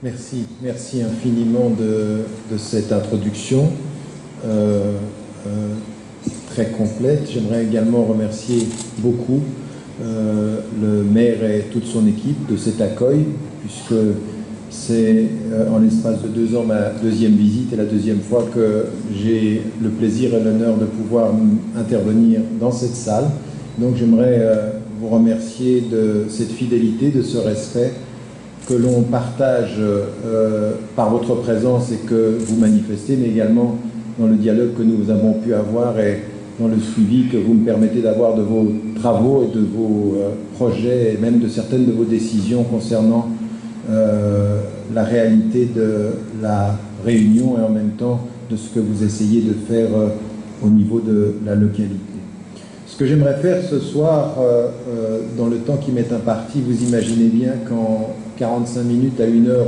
Merci, merci infiniment de cette introduction très complète. J'aimerais également remercier beaucoup le maire et toute son équipe de cet accueil, puisque c'est en l'espace de 2 ans ma deuxième visite et la deuxième fois que j'ai le plaisir et l'honneur de pouvoir intervenir dans cette salle. Donc j'aimerais vous remercier de cette fidélité, de ce respect que l'on partage par votre présence et que vous manifestez, mais également dans le dialogue que nous avons pu avoir et dans le suivi que vous me permettez d'avoir de vos travaux et de vos projets et même de certaines de vos décisions concernant la réalité de la Réunion et en même temps de ce que vous essayez de faire au niveau de la localité. Ce que j'aimerais faire ce soir, dans le temps qui m'est imparti, vous imaginez bien qu'en 45 minutes à 1 heure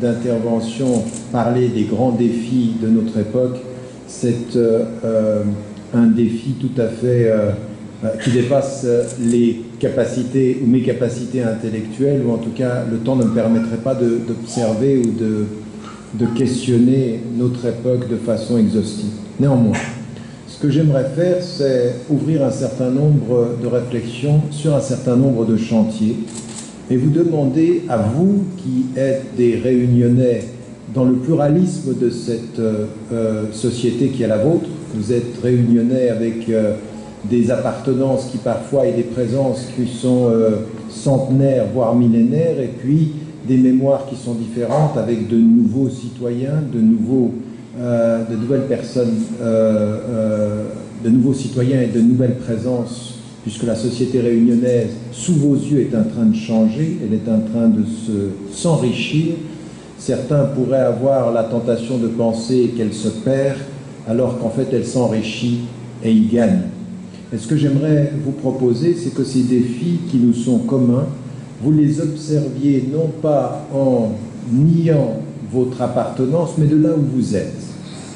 d'intervention, parler des grands défis de notre époque, c'est un défi tout à fait qui dépasse les capacités ou mes capacités intellectuelles, ou en tout cas le temps ne me permettrait pas d'observer ou de questionner notre époque de façon exhaustive. Néanmoins, ce que j'aimerais faire, c'est ouvrir un certain nombre de réflexions sur un certain nombre de chantiers et vous demander à vous qui êtes des Réunionnais dans le pluralisme de cette société qui est la vôtre, vous êtes Réunionnais avec des appartenances qui parfois et des présences qui sont centenaires voire millénaires, et puis des mémoires qui sont différentes avec de nouveaux citoyens, de nouvelles personnes, de nouveaux citoyens et de nouvelles présences, puisque la société réunionnaise, sous vos yeux, est en train de changer, elle est en train de s'enrichir. Certains pourraient avoir la tentation de penser qu'elle se perd, alors qu'en fait elle s'enrichit et y gagne. Et ce que j'aimerais vous proposer, c'est que ces défis qui nous sont communs, vous les observiez non pas en niant votre appartenance, mais de là où vous êtes.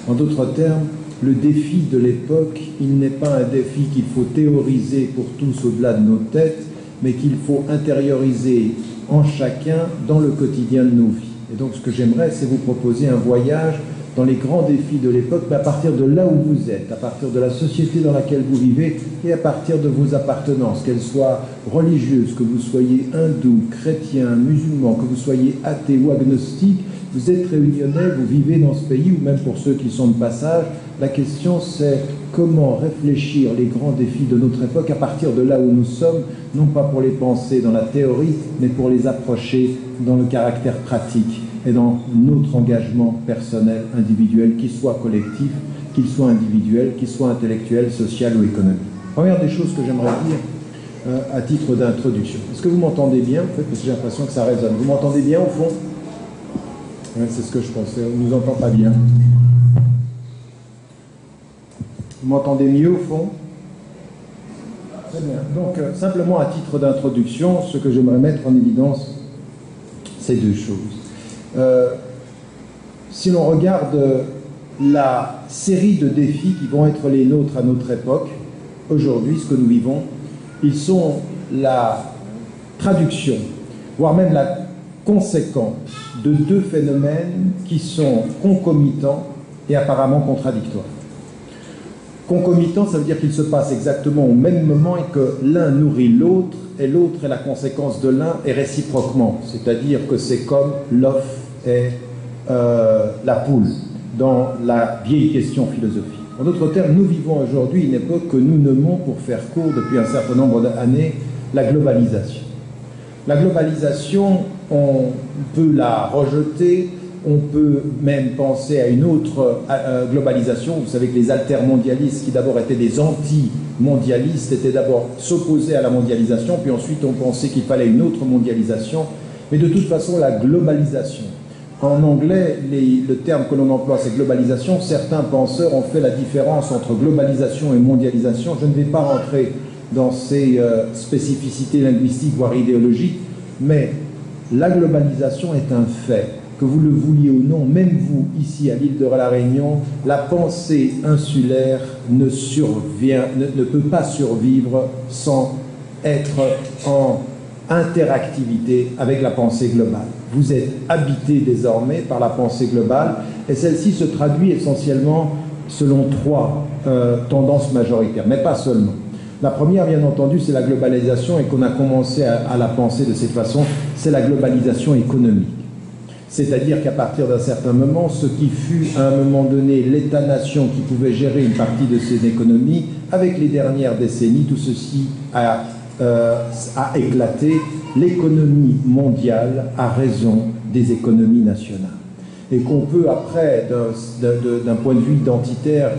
En d'autres termes, le défi de l'époque, il n'est pas un défi qu'il faut théoriser pour tous au-delà de nos têtes, mais qu'il faut intérioriser en chacun dans le quotidien de nos vies. Et donc ce que j'aimerais, c'est vous proposer un voyage dans les grands défis de l'époque, mais à partir de là où vous êtes, à partir de la société dans laquelle vous vivez et à partir de vos appartenances, qu'elles soient religieuses, que vous soyez hindou, chrétien, musulman, que vous soyez athée ou agnostique. Vous êtes réunionnais, vous vivez dans ce pays, ou même pour ceux qui sont de passage. La question, c'est comment réfléchir les grands défis de notre époque à partir de là où nous sommes, non pas pour les penser dans la théorie, mais pour les approcher dans le caractère pratique et dans notre engagement personnel, individuel, qu'il soit collectif, qu'il soit individuel, qu'il soit intellectuel, social ou économique. Première des choses que j'aimerais dire à titre d'introduction. Est-ce que vous m'entendez bien, en fait, parce que j'ai l'impression que ça résonne. Vous m'entendez bien, au fond ? Oui, c'est ce que je pensais. On ne nous entend pas bien. Vous m'entendez mieux, au fond ? Très bien. Donc, simplement à titre d'introduction, ce que j'aimerais mettre en évidence, c'est 2 choses. Si l'on regarde la série de défis qui vont être les nôtres à notre époque, aujourd'hui, ce que nous vivons, ils sont la traduction, voire même la conséquence de 2 phénomènes qui sont concomitants et apparemment contradictoires. Concomitant, ça veut dire qu'ils se passent exactement au même moment et que l'un nourrit l'autre et l'autre est la conséquence de l'un et réciproquement. C'est-à-dire que c'est comme l'œuf et la poule dans la vieille question philosophique. En d'autres termes, nous vivons aujourd'hui une époque que nous nommons, pour faire court depuis un certain nombre d'années, la globalisation. La globalisation, on peut la rejeter, on peut même penser à une autre globalisation. Vous savez que les altermondialistes, qui d'abord étaient des anti-mondialistes, étaient d'abord s'opposaient à la mondialisation, puis ensuite on pensait qu'il fallait une autre mondialisation. Mais de toute façon, la globalisation, en anglais, le terme que l'on emploie, c'est globalisation. Certains penseurs ont fait la différence entre globalisation et mondialisation. Je ne vais pas rentrer dans ces spécificités linguistiques, voire idéologiques, mais la globalisation est un fait. Que vous le vouliez ou non, même vous, ici à l'île de la Réunion, la pensée insulaire ne peut pas survivre sans être en interactivité avec la pensée globale. vous êtes habité désormais par la pensée globale, et celle-ci se traduit essentiellement selon trois tendances majoritaires, mais pas seulement. La première, bien entendu, c'est la globalisation, et qu'on a commencé à la penser de cette façon, c'est la globalisation économique. C'est-à-dire qu'à partir d'un certain moment, ce qui fut à un moment donné l'État-nation qui pouvait gérer une partie de ses économies, avec les dernières décennies, tout ceci a éclaté. L'économie mondiale a raison des économies nationales. Et qu'on peut après, d'un point de vue identitaire,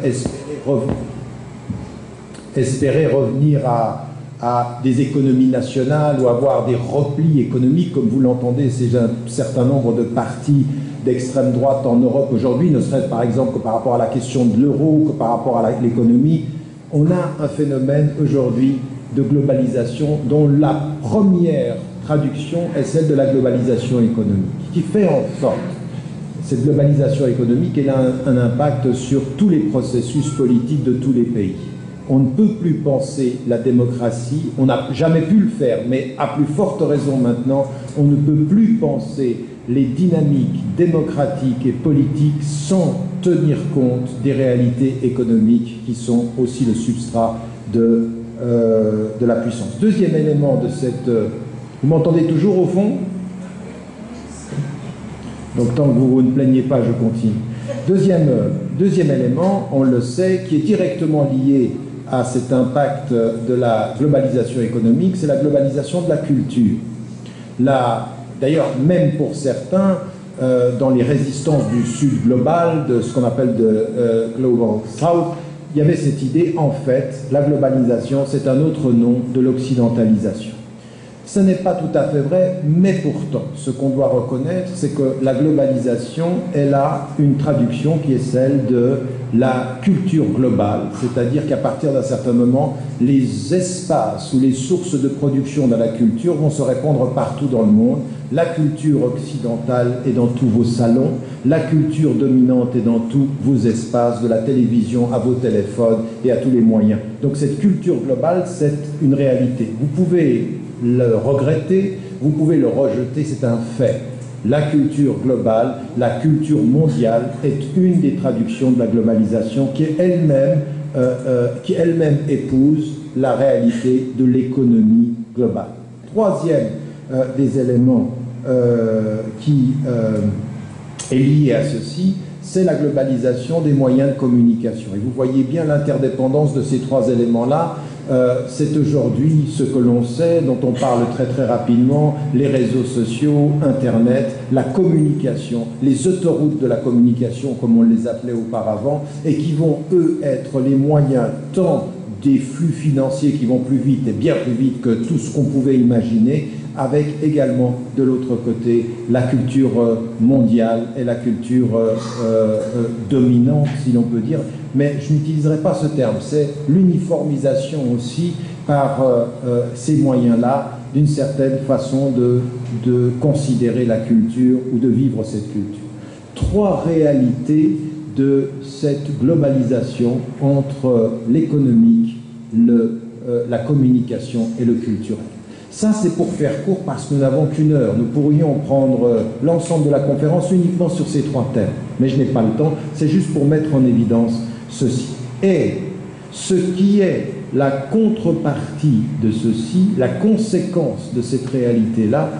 espérer revenir à des économies nationales ou avoir des replis économiques, comme vous l'entendez, c'est un certain nombre de partis d'extrême droite en Europe aujourd'hui, ne serait-ce par exemple que par rapport à la question de l'euro, que par rapport à l'économie. On a un phénomène aujourd'hui de globalisation dont la première traduction est celle de la globalisation économique, qui fait en sorte, cette globalisation économique, elle a un impact sur tous les processus politiques de tous les pays. On ne peut plus penser la démocratie, on n'a jamais pu le faire, mais à plus forte raison maintenant, on ne peut plus penser les dynamiques démocratiques et politiques sans tenir compte des réalités économiques qui sont aussi le substrat de la puissance. Deuxième élément de cette... vous m'entendez toujours au fond? Donc tant que vous ne plaignez pas, je continue. Deuxième élément, on le sait, qui est directement lié à cet impact de la globalisation économique, c'est la globalisation de la culture. D'ailleurs, même pour certains, dans les résistances du Sud global, de ce qu'on appelle de Global South, il y avait cette idée, en fait, la globalisation, c'est un autre nom de l'occidentalisation. Ce n'est pas tout à fait vrai, mais pourtant, ce qu'on doit reconnaître, c'est que la globalisation, elle a une traduction qui est celle de la culture globale, c'est-à-dire qu'à partir d'un certain moment, les espaces ou les sources de production de la culture vont se répandre partout dans le monde. La culture occidentale est dans tous vos salons, la culture dominante est dans tous vos espaces, de la télévision à vos téléphones et à tous les moyens. Donc cette culture globale, c'est une réalité. Vous pouvez le regretter, vous pouvez le rejeter, c'est un fait. La culture globale, la culture mondiale est une des traductions de la globalisation qui elle-même épouse la réalité de l'économie globale. Troisième des éléments qui est lié à ceci, c'est la globalisation des moyens de communication. Et vous voyez bien l'interdépendance de ces trois éléments-là. C'est aujourd'hui ce que l'on sait, dont on parle très très rapidement, les réseaux sociaux, Internet, la communication, les autoroutes de la communication, comme on les appelait auparavant, et qui vont, eux, être les moyens tant des flux financiers qui vont plus vite, et bien plus vite que tout ce qu'on pouvait imaginer, avec également, de l'autre côté, la culture mondiale et la culture dominante, si l'on peut dire. Mais je n'utiliserai pas ce terme, c'est l'uniformisation aussi par ces moyens-là, d'une certaine façon de considérer la culture ou de vivre cette culture. Trois réalités de cette globalisation entre l'économique, la communication et le culturel. Ça, c'est pour faire court parce que nous n'avons qu'une heure. Nous pourrions prendre l'ensemble de la conférence uniquement sur ces trois thèmes. Mais je n'ai pas le temps, c'est juste pour mettre en évidence ceci. Et ce qui est la contrepartie de ceci, la conséquence de cette réalité-là,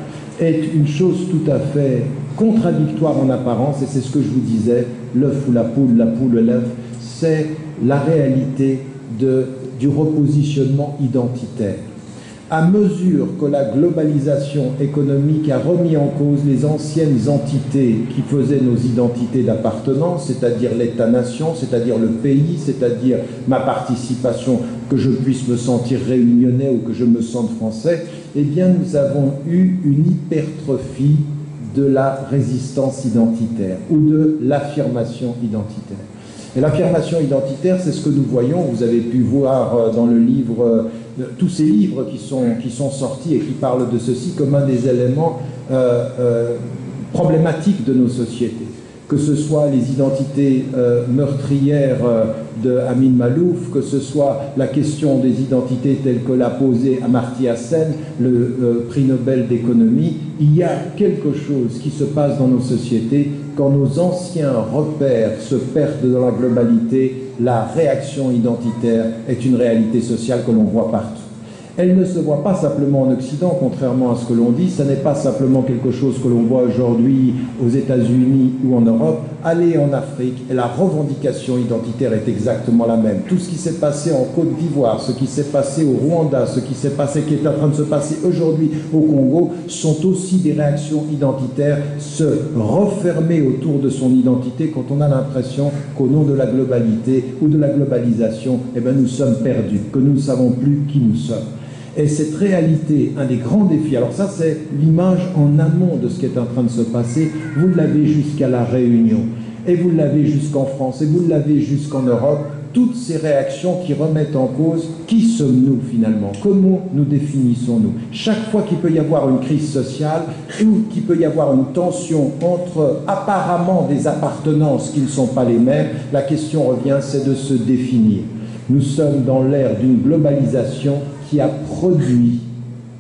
est une chose tout à fait contradictoire en apparence, et c'est ce que je vous disais, l'œuf ou la poule ou l'œuf, c'est la réalité du repositionnement identitaire. À mesure que la globalisation économique a remis en cause les anciennes entités qui faisaient nos identités d'appartenance, c'est-à-dire l'État-nation, c'est-à-dire le pays, c'est-à-dire ma participation, que je puisse me sentir réunionnais ou que je me sente français, eh bien nous avons eu une hypertrophie de la résistance identitaire ou de l'affirmation identitaire. Et l'affirmation identitaire, c'est ce que nous voyons, vous avez pu voir dans le livre, tous ces livres qui sont sortis et qui parlent de ceci comme un des éléments problématiques de nos sociétés. que ce soit les identités meurtrières de Amin Malouf, que ce soit la question des identités telles que l'a posée Amartya Sen, le prix Nobel d'économie. Il y a quelque chose qui se passe dans nos sociétés quand nos anciens repères se perdent dans la globalité. La réaction identitaire est une réalité sociale que l'on voit partout. Elle ne se voit pas simplement en Occident, contrairement à ce que l'on dit. Ce n'est pas simplement quelque chose que l'on voit aujourd'hui aux États-Unis ou en Europe. Allez en Afrique et la revendication identitaire est exactement la même. Tout ce qui s'est passé en Côte d'Ivoire, ce qui s'est passé au Rwanda, ce qui s'est passé, qui est en train de se passer aujourd'hui au Congo, sont aussi des réactions identitaires. Se refermer autour de son identité quand on a l'impression qu'au nom de la globalité ou de la globalisation, eh bien, nous sommes perdus, que nous ne savons plus qui nous sommes. Et cette réalité, un des grands défis, alors ça c'est l'image en amont de ce qui est en train de se passer, vous l'avez jusqu'à la Réunion, et vous l'avez jusqu'en France, et vous l'avez jusqu'en Europe, toutes ces réactions qui remettent en cause qui sommes-nous finalement, comment nous définissons-nous. Chaque fois qu'il peut y avoir une crise sociale ou qu'il peut y avoir une tension entre apparemment des appartenances qui ne sont pas les mêmes, la question revient, c'est de se définir. Nous sommes dans l'ère d'une globalisation qui a produit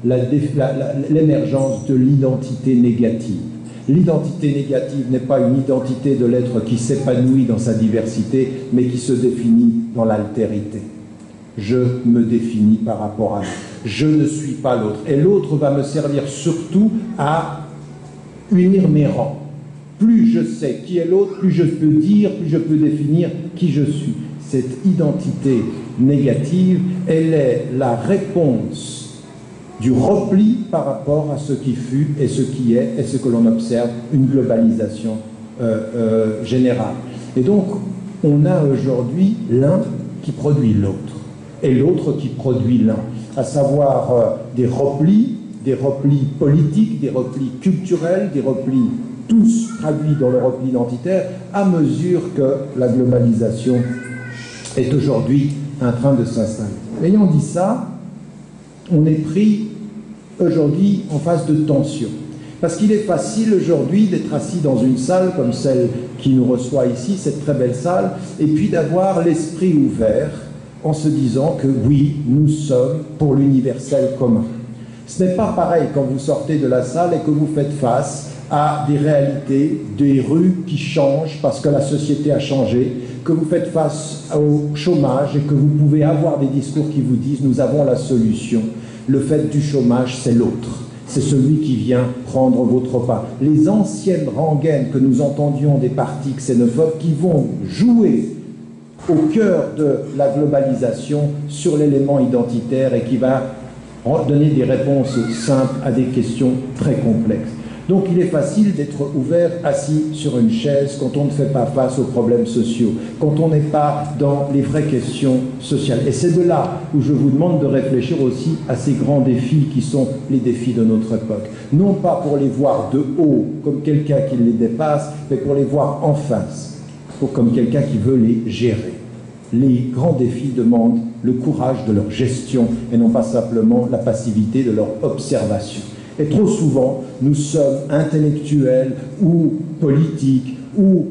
l'émergence de l'identité négative. L'identité négative n'est pas une identité de l'être qui s'épanouit dans sa diversité, mais qui se définit dans l'altérité. Je me définis par rapport à l'autre. Je ne suis pas l'autre. Et l'autre va me servir surtout à unir mes rangs. Plus je sais qui est l'autre, plus je peux dire, plus je peux définir qui je suis. Cette identité négative, elle est la réponse du repli par rapport à ce qui fut et ce qui est et ce que l'on observe, une globalisation générale. Et donc, on a aujourd'hui l'un qui produit l'autre, et l'autre qui produit l'un, à savoir des replis politiques, des replis culturels, des replis tous traduits dans le repli identitaire, à mesure que la globalisation est aujourd'hui en train de s'installer. Ayant dit ça, on est pris aujourd'hui en phase de tension. Parce qu'il est facile aujourd'hui d'être assis dans une salle comme celle qui nous reçoit ici, cette très belle salle, et puis d'avoir l'esprit ouvert en se disant que oui, nous sommes pour l'universel commun. Ce n'est pas pareil quand vous sortez de la salle et que vous faites face à des réalités, des rues qui changent parce que la société a changé, que vous faites face au chômage et que vous pouvez avoir des discours qui vous disent « nous avons la solution ». Le fait du chômage, c'est l'autre. C'est celui qui vient prendre votre pas. Les anciennes rengaines que nous entendions des partis xénophobes qui vont jouer au cœur de la globalisation sur l'élément identitaire et qui va donner des réponses simples à des questions très complexes. Donc il est facile d'être ouvert, assis sur une chaise quand on ne fait pas face aux problèmes sociaux, quand on n'est pas dans les vraies questions sociales. Et c'est de là où je vous demande de réfléchir aussi à ces grands défis qui sont les défis de notre époque. Non pas pour les voir de haut comme quelqu'un qui les dépasse, mais pour les voir en face, comme quelqu'un qui veut les gérer. Les grands défis demandent le courage de leur gestion et non pas simplement la passivité de leur observation. Et trop souvent, nous sommes intellectuels ou politiques ou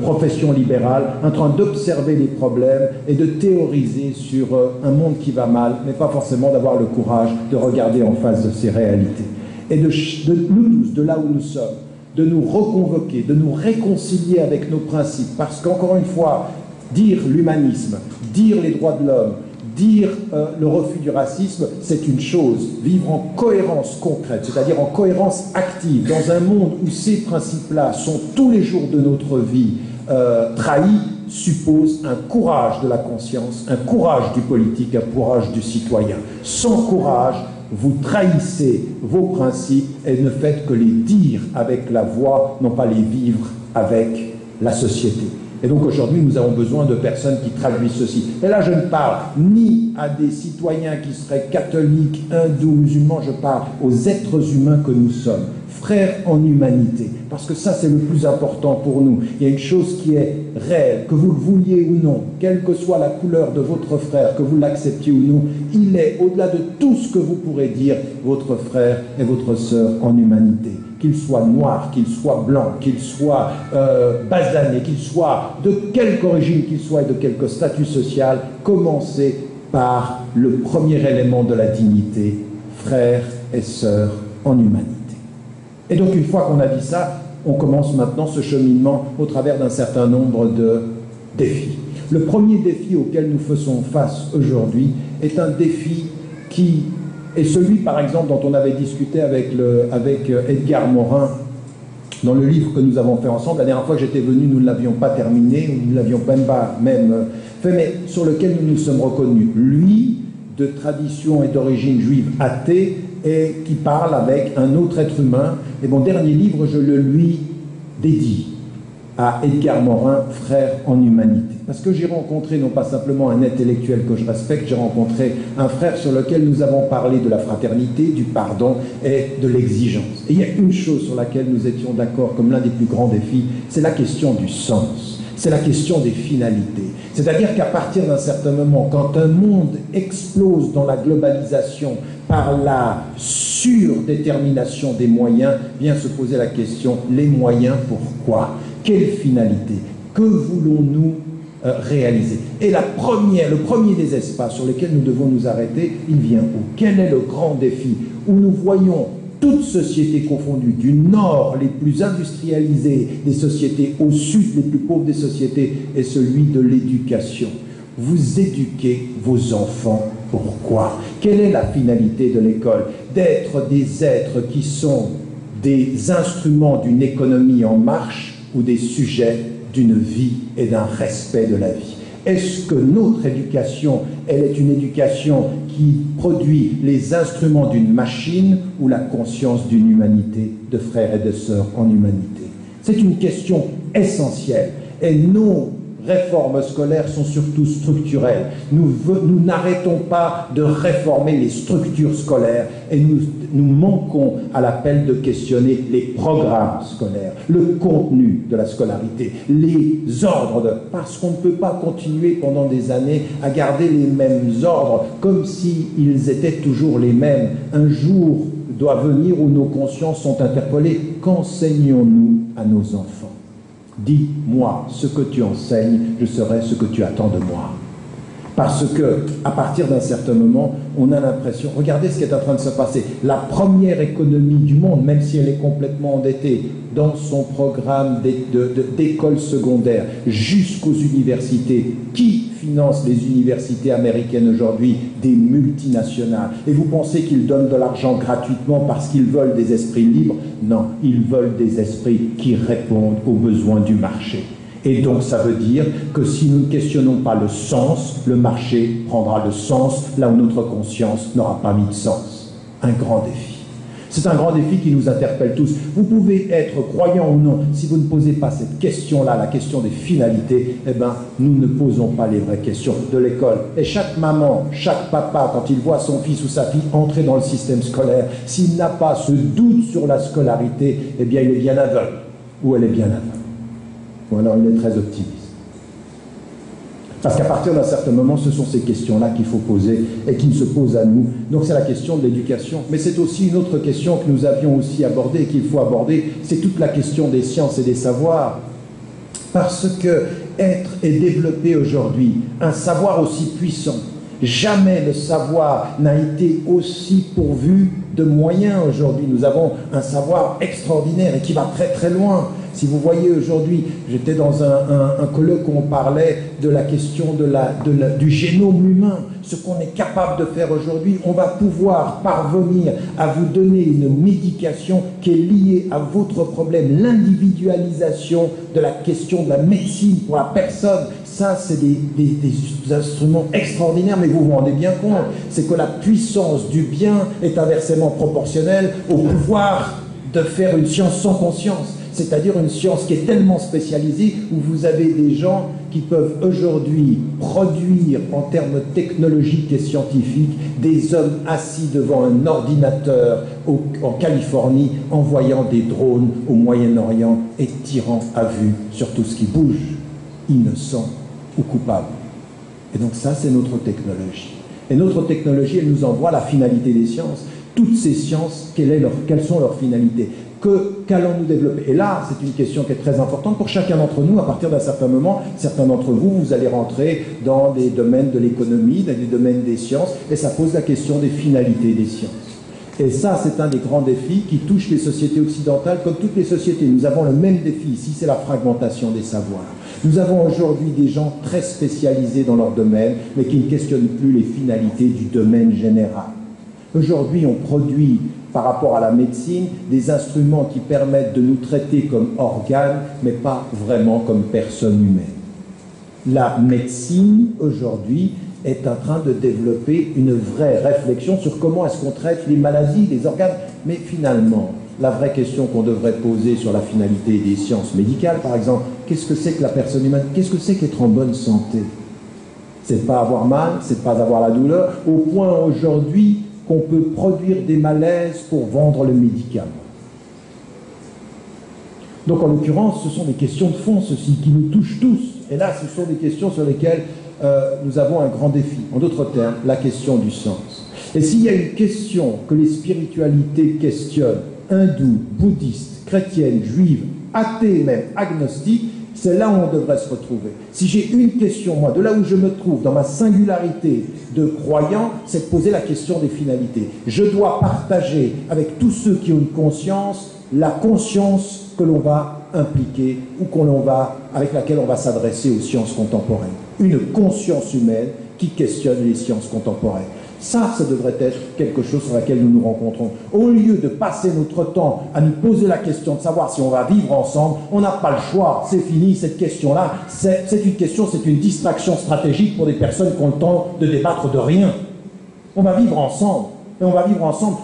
profession libérale en train d'observer les problèmes et de théoriser sur un monde qui va mal, mais pas forcément d'avoir le courage de regarder en face de ces réalités. Et de nous tous, de là où nous sommes, de nous reconvoquer, de nous réconcilier avec nos principes, parce qu'encore une fois, dire l'humanisme, dire les droits de l'homme, dire le refus du racisme, c'est une chose. Vivre en cohérence concrète, c'est-à-dire en cohérence active, dans un monde où ces principes-là sont tous les jours de notre vie trahis, suppose un courage de la conscience, un courage du politique, un courage du citoyen. Sans courage, vous trahissez vos principes et ne faites que les dire avec la voix, non pas les vivre avec la société. Et donc aujourd'hui, nous avons besoin de personnes qui traduisent ceci. Et là, je ne parle ni à des citoyens qui seraient catholiques, hindous, musulmans, je parle aux êtres humains que nous sommes, frères en humanité, parce que ça c'est le plus important pour nous. Il y a une chose qui est réelle, que vous le vouliez ou non, quelle que soit la couleur de votre frère, que vous l'acceptiez ou non, il est, au-delà de tout ce que vous pourrez dire, votre frère et votre sœur en humanité. Qu'il soit noir, qu'il soit blanc, qu'il soit basané, qu'il soit de quelque origine qu'il soit et de quelque statut social, commencez par le premier élément de la dignité, frères et sœurs en humanité. Et donc une fois qu'on a dit ça, on commence maintenant ce cheminement au travers d'un certain nombre de défis. Le premier défi auquel nous faisons face aujourd'hui est un défi qui est celui, par exemple, dont on avait discuté avec Edgar Morin dans le livre que nous avons fait ensemble. La dernière fois que j'étais venu, nous ne l'avions pas terminé, ou nous ne l'avions même fait, mais sur lequel nous nous sommes reconnus. Lui, de tradition et d'origine juive athée, et qui parle avec un autre être humain. Et mon dernier livre, je le lui dédie à Edgar Morin, frère en humanité. Parce que j'ai rencontré non pas simplement un intellectuel que je respecte, j'ai rencontré un frère sur lequel nous avons parlé de la fraternité, du pardon et de l'exigence. Et il y a une chose sur laquelle nous étions d'accord comme l'un des plus grands défis, c'est la question du sens, c'est la question des finalités. C'est-à-dire qu'à partir d'un certain moment, quand un monde explose dans la globalisation par la surdétermination des moyens, vient se poser la question, les moyens, pourquoi? Quelle finalité? Que voulons-nous réaliser? Et le premier des espaces sur lesquels nous devons nous arrêter, il vient où? Quel est le grand défi où nous voyons toutes sociétés confondues, du nord les plus industrialisées des sociétés, au sud les plus pauvres des sociétés, est celui de l'éducation. Vous éduquez vos enfants, pourquoi? Quelle est la finalité de l'école? D'être des êtres qui sont des instruments d'une économie en marche ou des sujets d'une vie et d'un respect de la vie? Est-ce que notre éducation, elle est une éducation qui produit les instruments d'une machine ou la conscience d'une humanité, de frères et de sœurs en humanité? C'est une question essentielle. Et nos réformes scolaires sont surtout structurelles. Nous n'arrêtons pas de réformer les structures scolaires et nous manquons à l'appel de questionner les programmes scolaires, le contenu de la scolarité, les ordres, parce qu'on ne peut pas continuer pendant des années à garder les mêmes ordres comme s'ils étaient toujours les mêmes. Un jour doit venir où nos consciences sont interpellées. Qu'enseignons-nous à nos enfants? Dis-moi ce que tu enseignes, je serai ce que tu attends de moi. Parce que, à partir d'un certain moment, on a l'impression, regardez ce qui est en train de se passer, la première économie du monde, même si elle est complètement endettée, dans son programme d'école secondaire jusqu'aux universités, qui finance les universités américaines aujourd'hui? Des multinationales. Et vous pensez qu'ils donnent de l'argent gratuitement parce qu'ils veulent des esprits libres? Non, ils veulent des esprits qui répondent aux besoins du marché. Et donc ça veut dire que si nous ne questionnons pas le sens, le marché prendra le sens là où notre conscience n'aura pas mis de sens. Un grand défi. C'est un grand défi qui nous interpelle tous. Vous pouvez être croyant ou non, si vous ne posez pas cette question-là, la question des finalités, eh bien, nous ne posons pas les vraies questions de l'école. Et chaque maman, chaque papa, quand il voit son fils ou sa fille entrer dans le système scolaire, s'il n'a pas ce doute sur la scolarité, eh bien, il est bien aveugle, ou elle est bien aveugle. Ou alors il est très optimiste. Parce qu'à partir d'un certain moment, ce sont ces questions-là qu'il faut poser et qui se posent à nous. Donc c'est la question de l'éducation. Mais c'est aussi une autre question que nous avions aussi abordée et qu'il faut aborder, c'est toute la question des sciences et des savoirs. Parce que être et développer aujourd'hui un savoir aussi puissant, jamais le savoir n'a été aussi pourvu de moyens aujourd'hui. Nous avons un savoir extraordinaire et qui va très très loin. Si vous voyez aujourd'hui, j'étais dans un colloque où on parlait de la question du génome humain, ce qu'on est capable de faire aujourd'hui. On va pouvoir parvenir à vous donner une médication qui est liée à votre problème, l'individualisation de la question de la médecine pour la personne. Ça, c'est des instruments extraordinaires, mais vous vous rendez bien compte, c'est que la puissance du bien est inversement proportionnelle au pouvoir de faire une science sans conscience. c'est-à-dire une science qui est tellement spécialisée, où vous avez des gens qui peuvent aujourd'hui produire en termes technologiques et scientifiques des hommes assis devant un ordinateur en Californie, envoyant des drones au Moyen-Orient et tirant à vue sur tout ce qui bouge, innocent ou coupable. Et donc ça, c'est notre technologie. Et notre technologie, elle nous envoie la finalité des sciences. Toutes ces sciences, quelles sont leurs finalités? Qu'allons-nous développer? Et là, c'est une question qui est très importante pour chacun d'entre nous. À partir d'un certain moment, certains d'entre vous, vous allez rentrer dans les domaines de l'économie, dans les domaines des sciences, et ça pose la question des finalités des sciences. Et ça, c'est un des grands défis qui touche les sociétés occidentales comme toutes les sociétés. Nous avons le même défi ici, c'est la fragmentation des savoirs. Nous avons aujourd'hui des gens très spécialisés dans leur domaine, mais qui ne questionnent plus les finalités du domaine général. Aujourd'hui, on produit, par rapport à la médecine, des instruments qui permettent de nous traiter comme organes, mais pas vraiment comme personnes humaines. La médecine, aujourd'hui, est en train de développer une vraie réflexion sur comment est-ce qu'on traite les maladies, les organes. Mais finalement, la vraie question qu'on devrait poser sur la finalité des sciences médicales, par exemple, qu'est-ce que c'est que la personne humaine? Qu'est-ce que c'est qu'être en bonne santé? C'est pas avoir mal, c'est pas avoir la douleur, au point aujourd'hui qu'on peut produire des malaises pour vendre le médicament. Donc en l'occurrence, ce sont des questions de fond, ceci, qui nous touchent tous. Et là, ce sont des questions sur lesquelles nous avons un grand défi. En d'autres termes, la question du sens. Et s'il y a une question que les spiritualités questionnent, hindoues, bouddhistes, chrétiennes, juives, athées même, agnostiques, c'est là où on devrait se retrouver. Si j'ai une question, moi, de là où je me trouve, dans ma singularité de croyant, c'est de poser la question des finalités. Je dois partager avec tous ceux qui ont une conscience, la conscience que l'on va impliquer ou avec laquelle on va s'adresser aux sciences contemporaines. Une conscience humaine qui questionne les sciences contemporaines. Ça devrait être quelque chose sur laquelle nous nous rencontrons. Au lieu de passer notre temps à nous poser la question de savoir si on va vivre ensemble, on n'a pas le choix, c'est fini, cette question-là, c'est une distraction stratégique pour des personnes qui ont le temps de débattre de rien. On va vivre ensemble,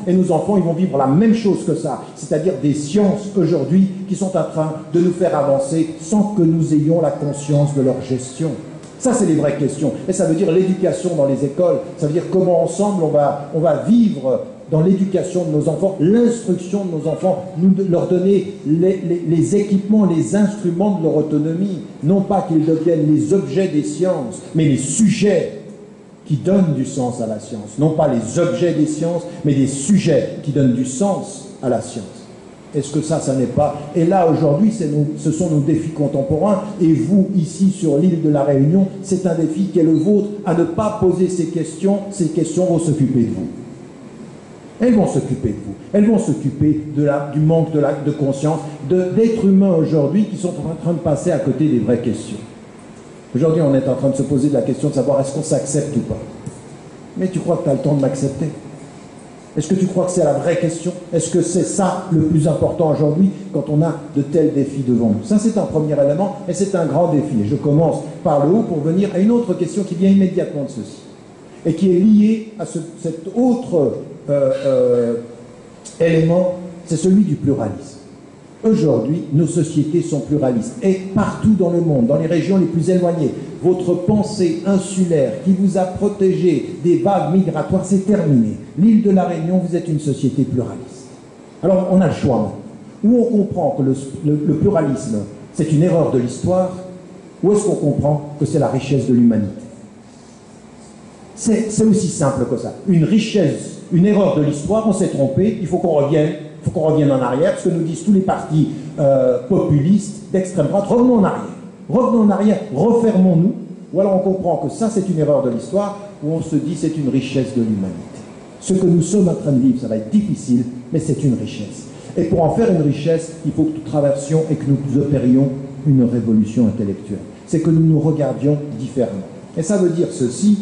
et nos enfants, ils vont vivre la même chose que ça, c'est-à-dire des sciences aujourd'hui qui sont en train de nous faire avancer sans que nous ayons la conscience de leur gestion. Ça, c'est les vraies questions. Et ça veut dire l'éducation dans les écoles. Ça veut dire comment ensemble on va vivre dans l'éducation de nos enfants, l'instruction de nos enfants, leur donner les équipements, les instruments de leur autonomie. Non pas qu'ils deviennent les objets des sciences, mais les sujets qui donnent du sens à la science. Non pas les objets des sciences, mais des sujets qui donnent du sens à la science. Est-ce que ça n'est pas... Et là, aujourd'hui, ce sont nos défis contemporains. Et vous, ici, sur l'île de la Réunion, c'est un défi qui est le vôtre, à ne pas poser ces questions. Ces questions vont s'occuper de vous. Elles vont s'occuper de vous. Elles vont s'occuper du manque de conscience d'êtres humains aujourd'hui qui sont en train de passer à côté des vraies questions. Aujourd'hui, on est en train de se poser la question de savoir est-ce qu'on s'accepte ou pas. Mais tu crois que tu as le temps de m'accepter ? Est-ce que tu crois que c'est la vraie question? Est-ce que c'est ça le plus important aujourd'hui quand on a de tels défis devant nous? Ça, c'est un premier élément et c'est un grand défi. Et je commence par le haut pour venir à une autre question qui vient immédiatement de ceci et qui est liée à cet autre élément, c'est celui du pluralisme. Aujourd'hui, nos sociétés sont pluralistes et partout dans le monde, dans les régions les plus éloignées, votre pensée insulaire qui vous a protégé des vagues migratoires, c'est terminé. L'île de la Réunion, vous êtes une société pluraliste. Alors, on a le choix. Ou on comprend que le pluralisme, c'est une erreur de l'histoire, ou est-ce qu'on comprend que c'est la richesse de l'humanité? C'est aussi simple que ça. Une richesse, une erreur de l'histoire, on s'est trompé, il faut qu'on revienne. Il faut qu'on revienne en arrière, ce que nous disent tous les partis populistes d'extrême droite. Revenons en arrière, refermons-nous, ou alors on comprend que ça c'est une erreur de l'histoire, ou on se dit c'est une richesse de l'humanité. Ce que nous sommes en train de vivre, ça va être difficile, mais c'est une richesse. Et pour en faire une richesse, il faut que nous traversions et que nous opérions une révolution intellectuelle. C'est que nous nous regardions différemment. Et ça veut dire ceci,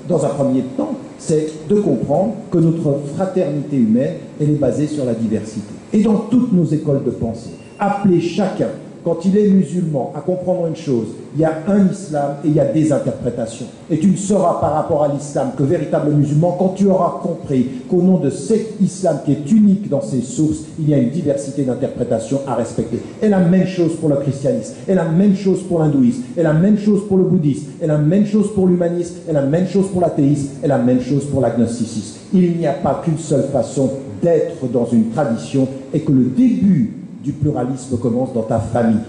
dans un premier temps, c'est de comprendre que notre fraternité humaine, elle est basée sur la diversité. Et dans toutes nos écoles de pensée, appelez chacun quand il est musulman, à comprendre une chose, il y a un islam et il y a des interprétations. Et tu ne sauras par rapport à l'islam que véritable musulman quand tu auras compris qu'au nom de cet islam qui est unique dans ses sources, il y a une diversité d'interprétations à respecter. Et la même chose pour le christianisme, et la même chose pour l'hindouisme, et la même chose pour le bouddhisme, et la même chose pour l'humanisme, et la même chose pour l'athéisme, et la même chose pour l'agnosticisme. Il n'y a pas qu'une seule façon d'être dans une tradition, et que le début du pluralisme commence dans ta famille,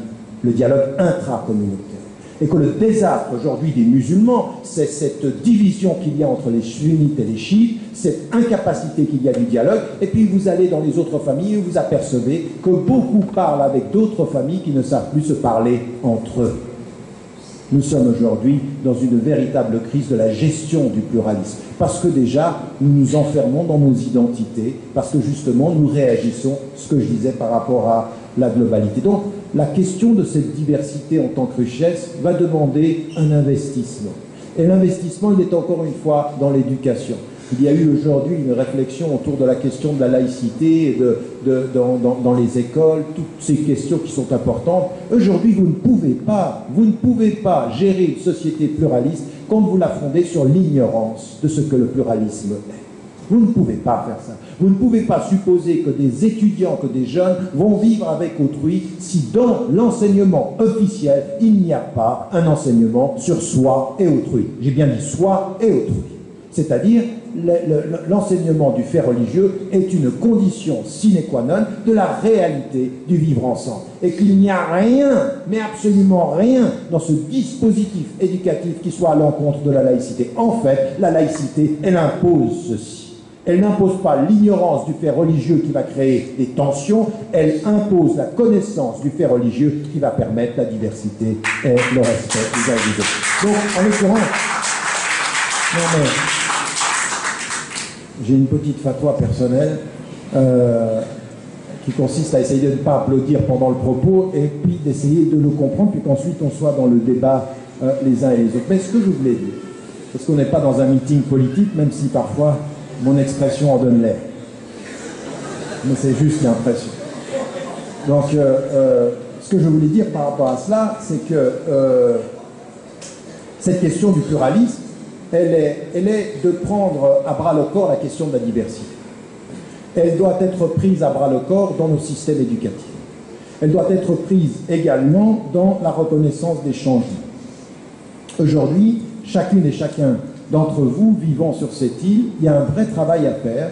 le dialogue intracommunautaire. Et que le désastre aujourd'hui des musulmans, c'est cette division qu'il y a entre les sunnites et les chiites, cette incapacité qu'il y a du dialogue, et puis vous allez dans les autres familles et vous apercevez que beaucoup parlent avec d'autres familles qui ne savent plus se parler entre eux. Nous sommes aujourd'hui dans une véritable crise de la gestion du pluralisme, parce que déjà, nous nous enfermons dans nos identités, parce que justement, nous réagissons, ce que je disais par rapport à la globalité. Donc, la question de cette diversité en tant que richesse va demander un investissement. Et l'investissement, il est encore une fois dans l'éducation. Il y a eu aujourd'hui une réflexion autour de la question de la laïcité dans les écoles, toutes ces questions qui sont importantes. Aujourd'hui, vous ne pouvez pas gérer une société pluraliste quand vous la fondez sur l'ignorance de ce que le pluralisme est. Vous ne pouvez pas faire ça. Vous ne pouvez pas supposer que des étudiants, que des jeunes vont vivre avec autrui si dans l'enseignement officiel, il n'y a pas un enseignement sur soi et autrui. J'ai bien dit soi et autrui. C'est-à-dire, l'enseignement du fait religieux est une condition sine qua non de la réalité du vivre ensemble. Et qu'il n'y a rien, mais absolument rien, dans ce dispositif éducatif qui soit à l'encontre de la laïcité. En fait, la laïcité, elle impose ceci. Elle n'impose pas l'ignorance du fait religieux qui va créer des tensions, elle impose la connaissance du fait religieux qui va permettre la diversité et le respect des uns et des autres. Donc, en l'occurrence, j'ai une petite fatwa personnelle qui consiste à essayer de ne pas applaudir pendant le propos et puis d'essayer de le comprendre, puis qu'ensuite on soit dans le débat les uns et les autres. Mais ce que je voulais dire, parce qu'on n'est pas dans un meeting politique, même si parfois mon expression en donne l'air. Mais c'est juste l'impression. Donc, ce que je voulais dire par rapport à cela, c'est que cette question du pluralisme, elle est de prendre à bras-le-corps la question de la diversité. Elle doit être prise à bras-le-corps dans nos systèmes éducatifs. Elle doit être prise également dans la reconnaissance des changements. Aujourd'hui, chacune et chacun d'entre vous vivant sur cette île, il y a un vrai travail à faire,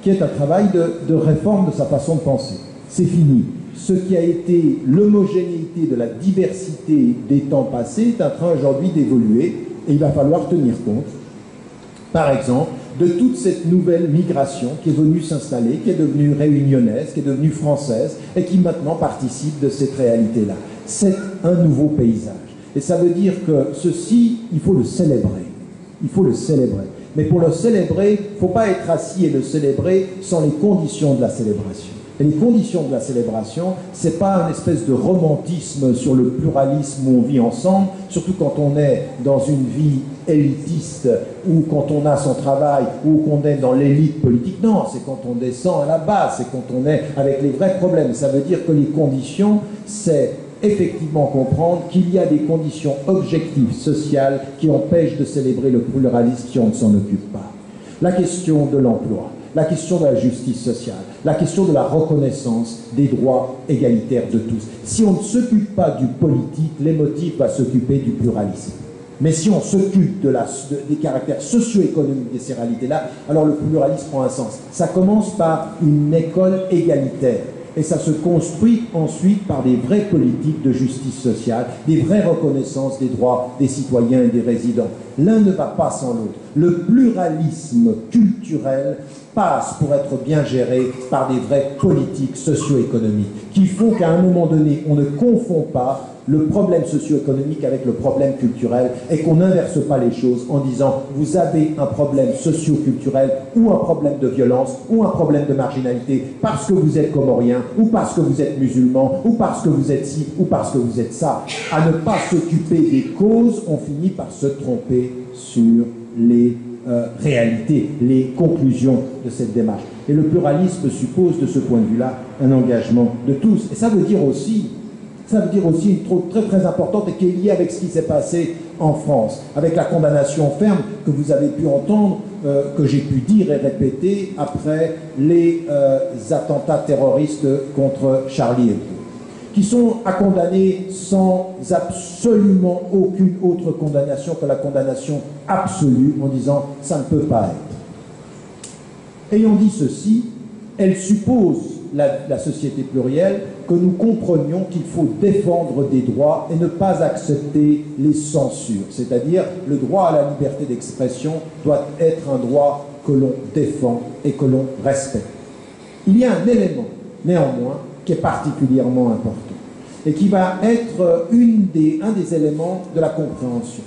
qui est un travail de réforme de sa façon de penser. C'est fini. Ce qui a été l'homogénéité de la diversité des temps passés est en train aujourd'hui d'évoluer, et il va falloir tenir compte, par exemple, de toute cette nouvelle migration qui est venue s'installer, qui est devenue réunionnaise, qui est devenue française, et qui maintenant participe de cette réalité-là. C'est un nouveau paysage. Et ça veut dire que ceci, il faut le célébrer. Il faut le célébrer. Mais pour le célébrer, il ne faut pas être assis et le célébrer sans les conditions de la célébration. Et les conditions de la célébration, ce n'est pas une espèce de romantisme sur le pluralisme où on vit ensemble, surtout quand on est dans une vie élitiste, ou quand on a son travail, ou qu'on est dans l'élite politique. Non, c'est quand on descend à la base, c'est quand on est avec les vrais problèmes. Ça veut dire que les conditions, c'est effectivement comprendre qu'il y a des conditions objectives, sociales, qui empêchent de célébrer le pluralisme si on ne s'en occupe pas. La question de l'emploi, la question de la justice sociale, la question de la reconnaissance des droits égalitaires de tous. Si on ne s'occupe pas du politique, l'émotif va s'occuper du pluralisme. Mais si on s'occupe des caractères socio-économiques de ces réalités-là, alors le pluralisme prend un sens. Ça commence par une école égalitaire. Et ça se construit ensuite par des vraies politiques de justice sociale, des vraies reconnaissances des droits des citoyens et des résidents. L'un ne va pas sans l'autre. Le pluralisme culturel passe pour être bien géré par des vraies politiques socio-économiques qui font qu'à un moment donné, on ne confond pas le problème socio-économique avec le problème culturel et qu'on n'inverse pas les choses en disant vous avez un problème socio-culturel ou un problème de violence ou un problème de marginalité parce que vous êtes comorien ou parce que vous êtes musulman ou parce que vous êtes ci ou parce que vous êtes ça. À ne pas s'occuper des causes, on finit par se tromper sur les réalités, les conclusions de cette démarche. Et le pluralisme suppose de ce point de vue-là un engagement de tous. Et ça veut dire aussi Ça veut dire aussi une chose très très importante et qui est liée avec ce qui s'est passé en France, avec la condamnation ferme que vous avez pu entendre, que j'ai pu dire et répéter après les attentats terroristes contre Charlie Hebdo, qui sont à condamner sans absolument aucune autre condamnation que la condamnation absolue, en disant « ça ne peut pas être ». Ayant dit ceci, elle suppose, la société plurielle, que nous comprenions qu'il faut défendre des droits et ne pas accepter les censures. C'est-à-dire, le droit à la liberté d'expression doit être un droit que l'on défend et que l'on respecte. Il y a un élément, néanmoins, qui est particulièrement important et qui va être un des éléments de la compréhension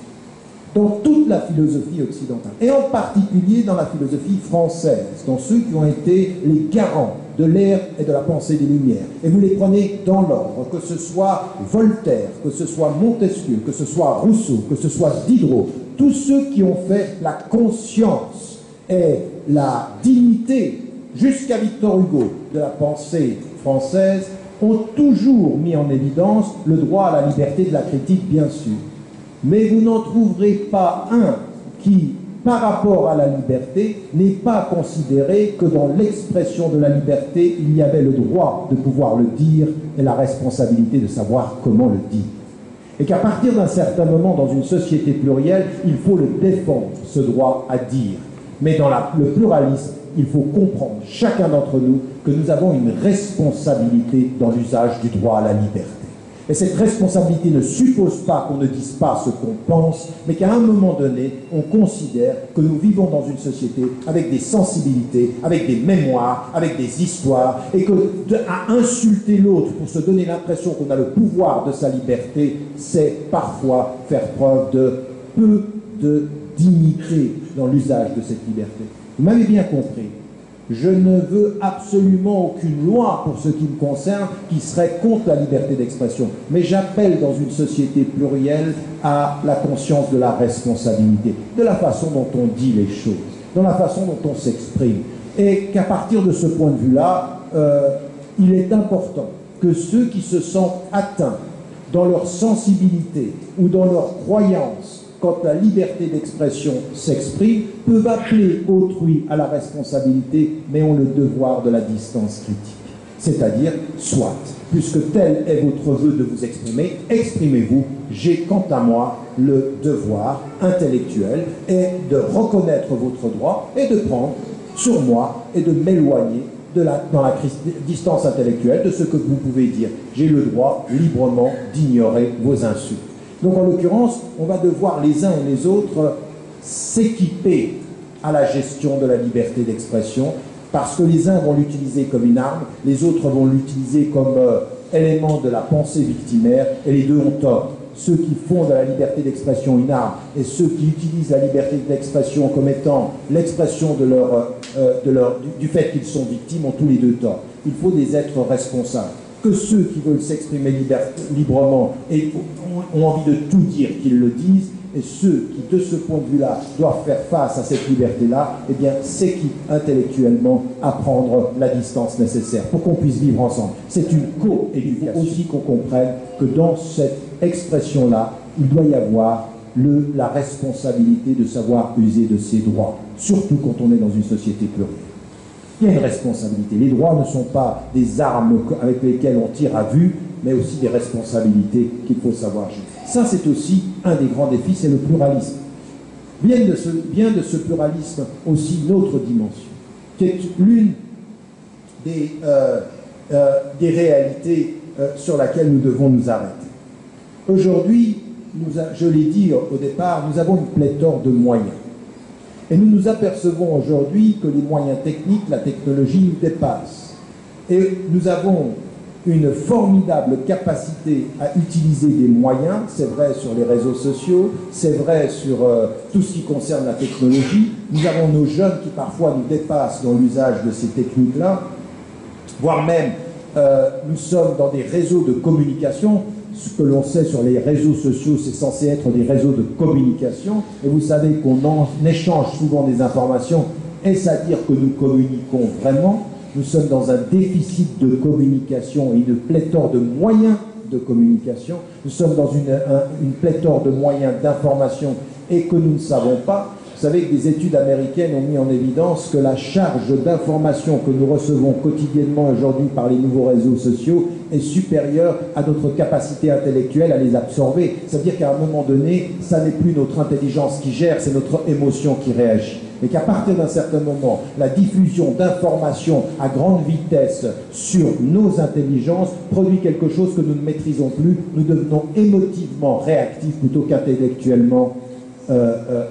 dans toute la philosophie occidentale, et en particulier dans la philosophie française, dans ceux qui ont été les garants de l'ère et de la pensée des Lumières. Et vous les prenez dans l'ordre, que ce soit Voltaire, que ce soit Montesquieu, que ce soit Rousseau, que ce soit Diderot, tous ceux qui ont fait la conscience et la dignité, jusqu'à Victor Hugo, de la pensée française, ont toujours mis en évidence le droit à la liberté de la critique, bien sûr. Mais vous n'en trouverez pas un qui, par rapport à la liberté, n'ait pas considéré que dans l'expression de la liberté, il y avait le droit de pouvoir le dire et la responsabilité de savoir comment le dire. Et qu'à partir d'un certain moment, dans une société plurielle, il faut le défendre, ce droit à dire. Mais dans le pluralisme, il faut comprendre, chacun d'entre nous, que nous avons une responsabilité dans l'usage du droit à la liberté. Et cette responsabilité ne suppose pas qu'on ne dise pas ce qu'on pense, mais qu'à un moment donné, on considère que nous vivons dans une société avec des sensibilités, avec des mémoires, avec des histoires, et que à insulter l'autre pour se donner l'impression qu'on a le pouvoir de sa liberté, c'est parfois faire preuve de peu de dignité dans l'usage de cette liberté. Vous m'avez bien compris. Je ne veux absolument aucune loi, pour ce qui me concerne, qui serait contre la liberté d'expression. Mais j'appelle dans une société plurielle à la conscience de la responsabilité, de la façon dont on dit les choses, de la façon dont on s'exprime. Et qu'à partir de ce point de vue-là, il est important que ceux qui se sentent atteints dans leur sensibilité ou dans leur croyance, quand la liberté d'expression s'exprime, peuvent appeler autrui à la responsabilité, mais ont le devoir de la distance critique. C'est-à-dire, soit, puisque tel est votre vœu de vous exprimer, exprimez-vous. J'ai, quant à moi, le devoir intellectuel est de reconnaître votre droit et de prendre sur moi et de m'éloigner dans la distance intellectuelle de ce que vous pouvez dire. J'ai le droit librement d'ignorer vos insultes. Donc en l'occurrence, on va devoir les uns et les autres s'équiper à la gestion de la liberté d'expression, parce que les uns vont l'utiliser comme une arme, les autres vont l'utiliser comme élément de la pensée victimaire, et les deux ont tort. Ceux qui font de la liberté d'expression une arme et ceux qui utilisent la liberté d'expression comme étant l'expression du fait qu'ils sont victimes ont tous les deux tort. Il faut des êtres responsables. Que ceux qui veulent s'exprimer librement et ont envie de tout dire qu'ils le disent, et ceux qui, de ce point de vue-là, doivent faire face à cette liberté-là, eh bien, s'équipent intellectuellement à prendre la distance nécessaire pour qu'on puisse vivre ensemble. C'est une co-éducation. Il faut aussi qu'on comprenne que dans cette expression-là, il doit y avoir la responsabilité de savoir user de ses droits, surtout quand on est dans une société plurielle. Il y a une responsabilité. Les droits ne sont pas des armes avec lesquelles on tire à vue, mais aussi des responsabilités qu'il faut savoir gérer. Ça, c'est aussi un des grands défis, c'est le pluralisme. Vient de ce pluralisme aussi une autre dimension, qui est l'une des réalités sur laquelle nous devons nous arrêter. Aujourd'hui, je l'ai dit au départ, nous avons une pléthore de moyens. Et nous nous apercevons aujourd'hui que les moyens techniques, la technologie nous dépassent. Et nous avons une formidable capacité à utiliser des moyens, c'est vrai sur les réseaux sociaux, c'est vrai sur tout ce qui concerne la technologie. Nous avons nos jeunes qui parfois nous dépassent dans l'usage de ces techniques-là, voire même nous sommes dans des réseaux de communication. Ce que l'on sait sur les réseaux sociaux, c'est censé être des réseaux de communication, et vous savez qu'on échange souvent des informations. Est-ce à dire que nous communiquons vraiment? Nous sommes dans un déficit de communication et une pléthore de moyens de communication, nous sommes dans une pléthore de moyens d'information et que nous ne savons pas. Vous savez que des études américaines ont mis en évidence que la charge d'information que nous recevons quotidiennement aujourd'hui par les nouveaux réseaux sociaux est supérieure à notre capacité intellectuelle à les absorber. C'est-à-dire qu'à un moment donné, ça n'est plus notre intelligence qui gère, c'est notre émotion qui réagit. Et qu'à partir d'un certain moment, la diffusion d'informations à grande vitesse sur nos intelligences produit quelque chose que nous ne maîtrisons plus. Nous devenons émotivement réactifs plutôt qu'intellectuellement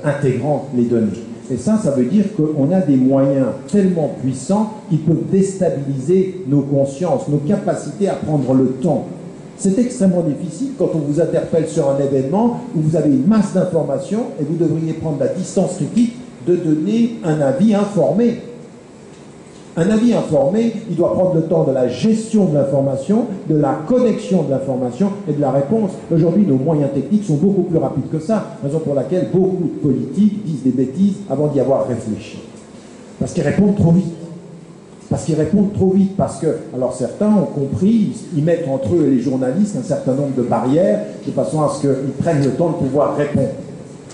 intégrant les données. Et ça veut dire qu'on a des moyens tellement puissants qui peuvent déstabiliser nos consciences, nos capacités à prendre le temps. C'est extrêmement difficile quand on vous interpelle sur un événement où vous avez une masse d'informations et vous devriez prendre la distance critique de donner un avis informé. Un avis informé, il doit prendre le temps de la gestion de l'information, de la connexion de l'information et de la réponse. Aujourd'hui, nos moyens techniques sont beaucoup plus rapides que ça, raison pour laquelle beaucoup de politiques disent des bêtises avant d'y avoir réfléchi. Parce qu'ils répondent trop vite. Parce qu'ils répondent trop vite, parce que, alors certains ont compris, ils mettent entre eux et les journalistes un certain nombre de barrières, de façon à ce qu'ils prennent le temps de pouvoir répondre.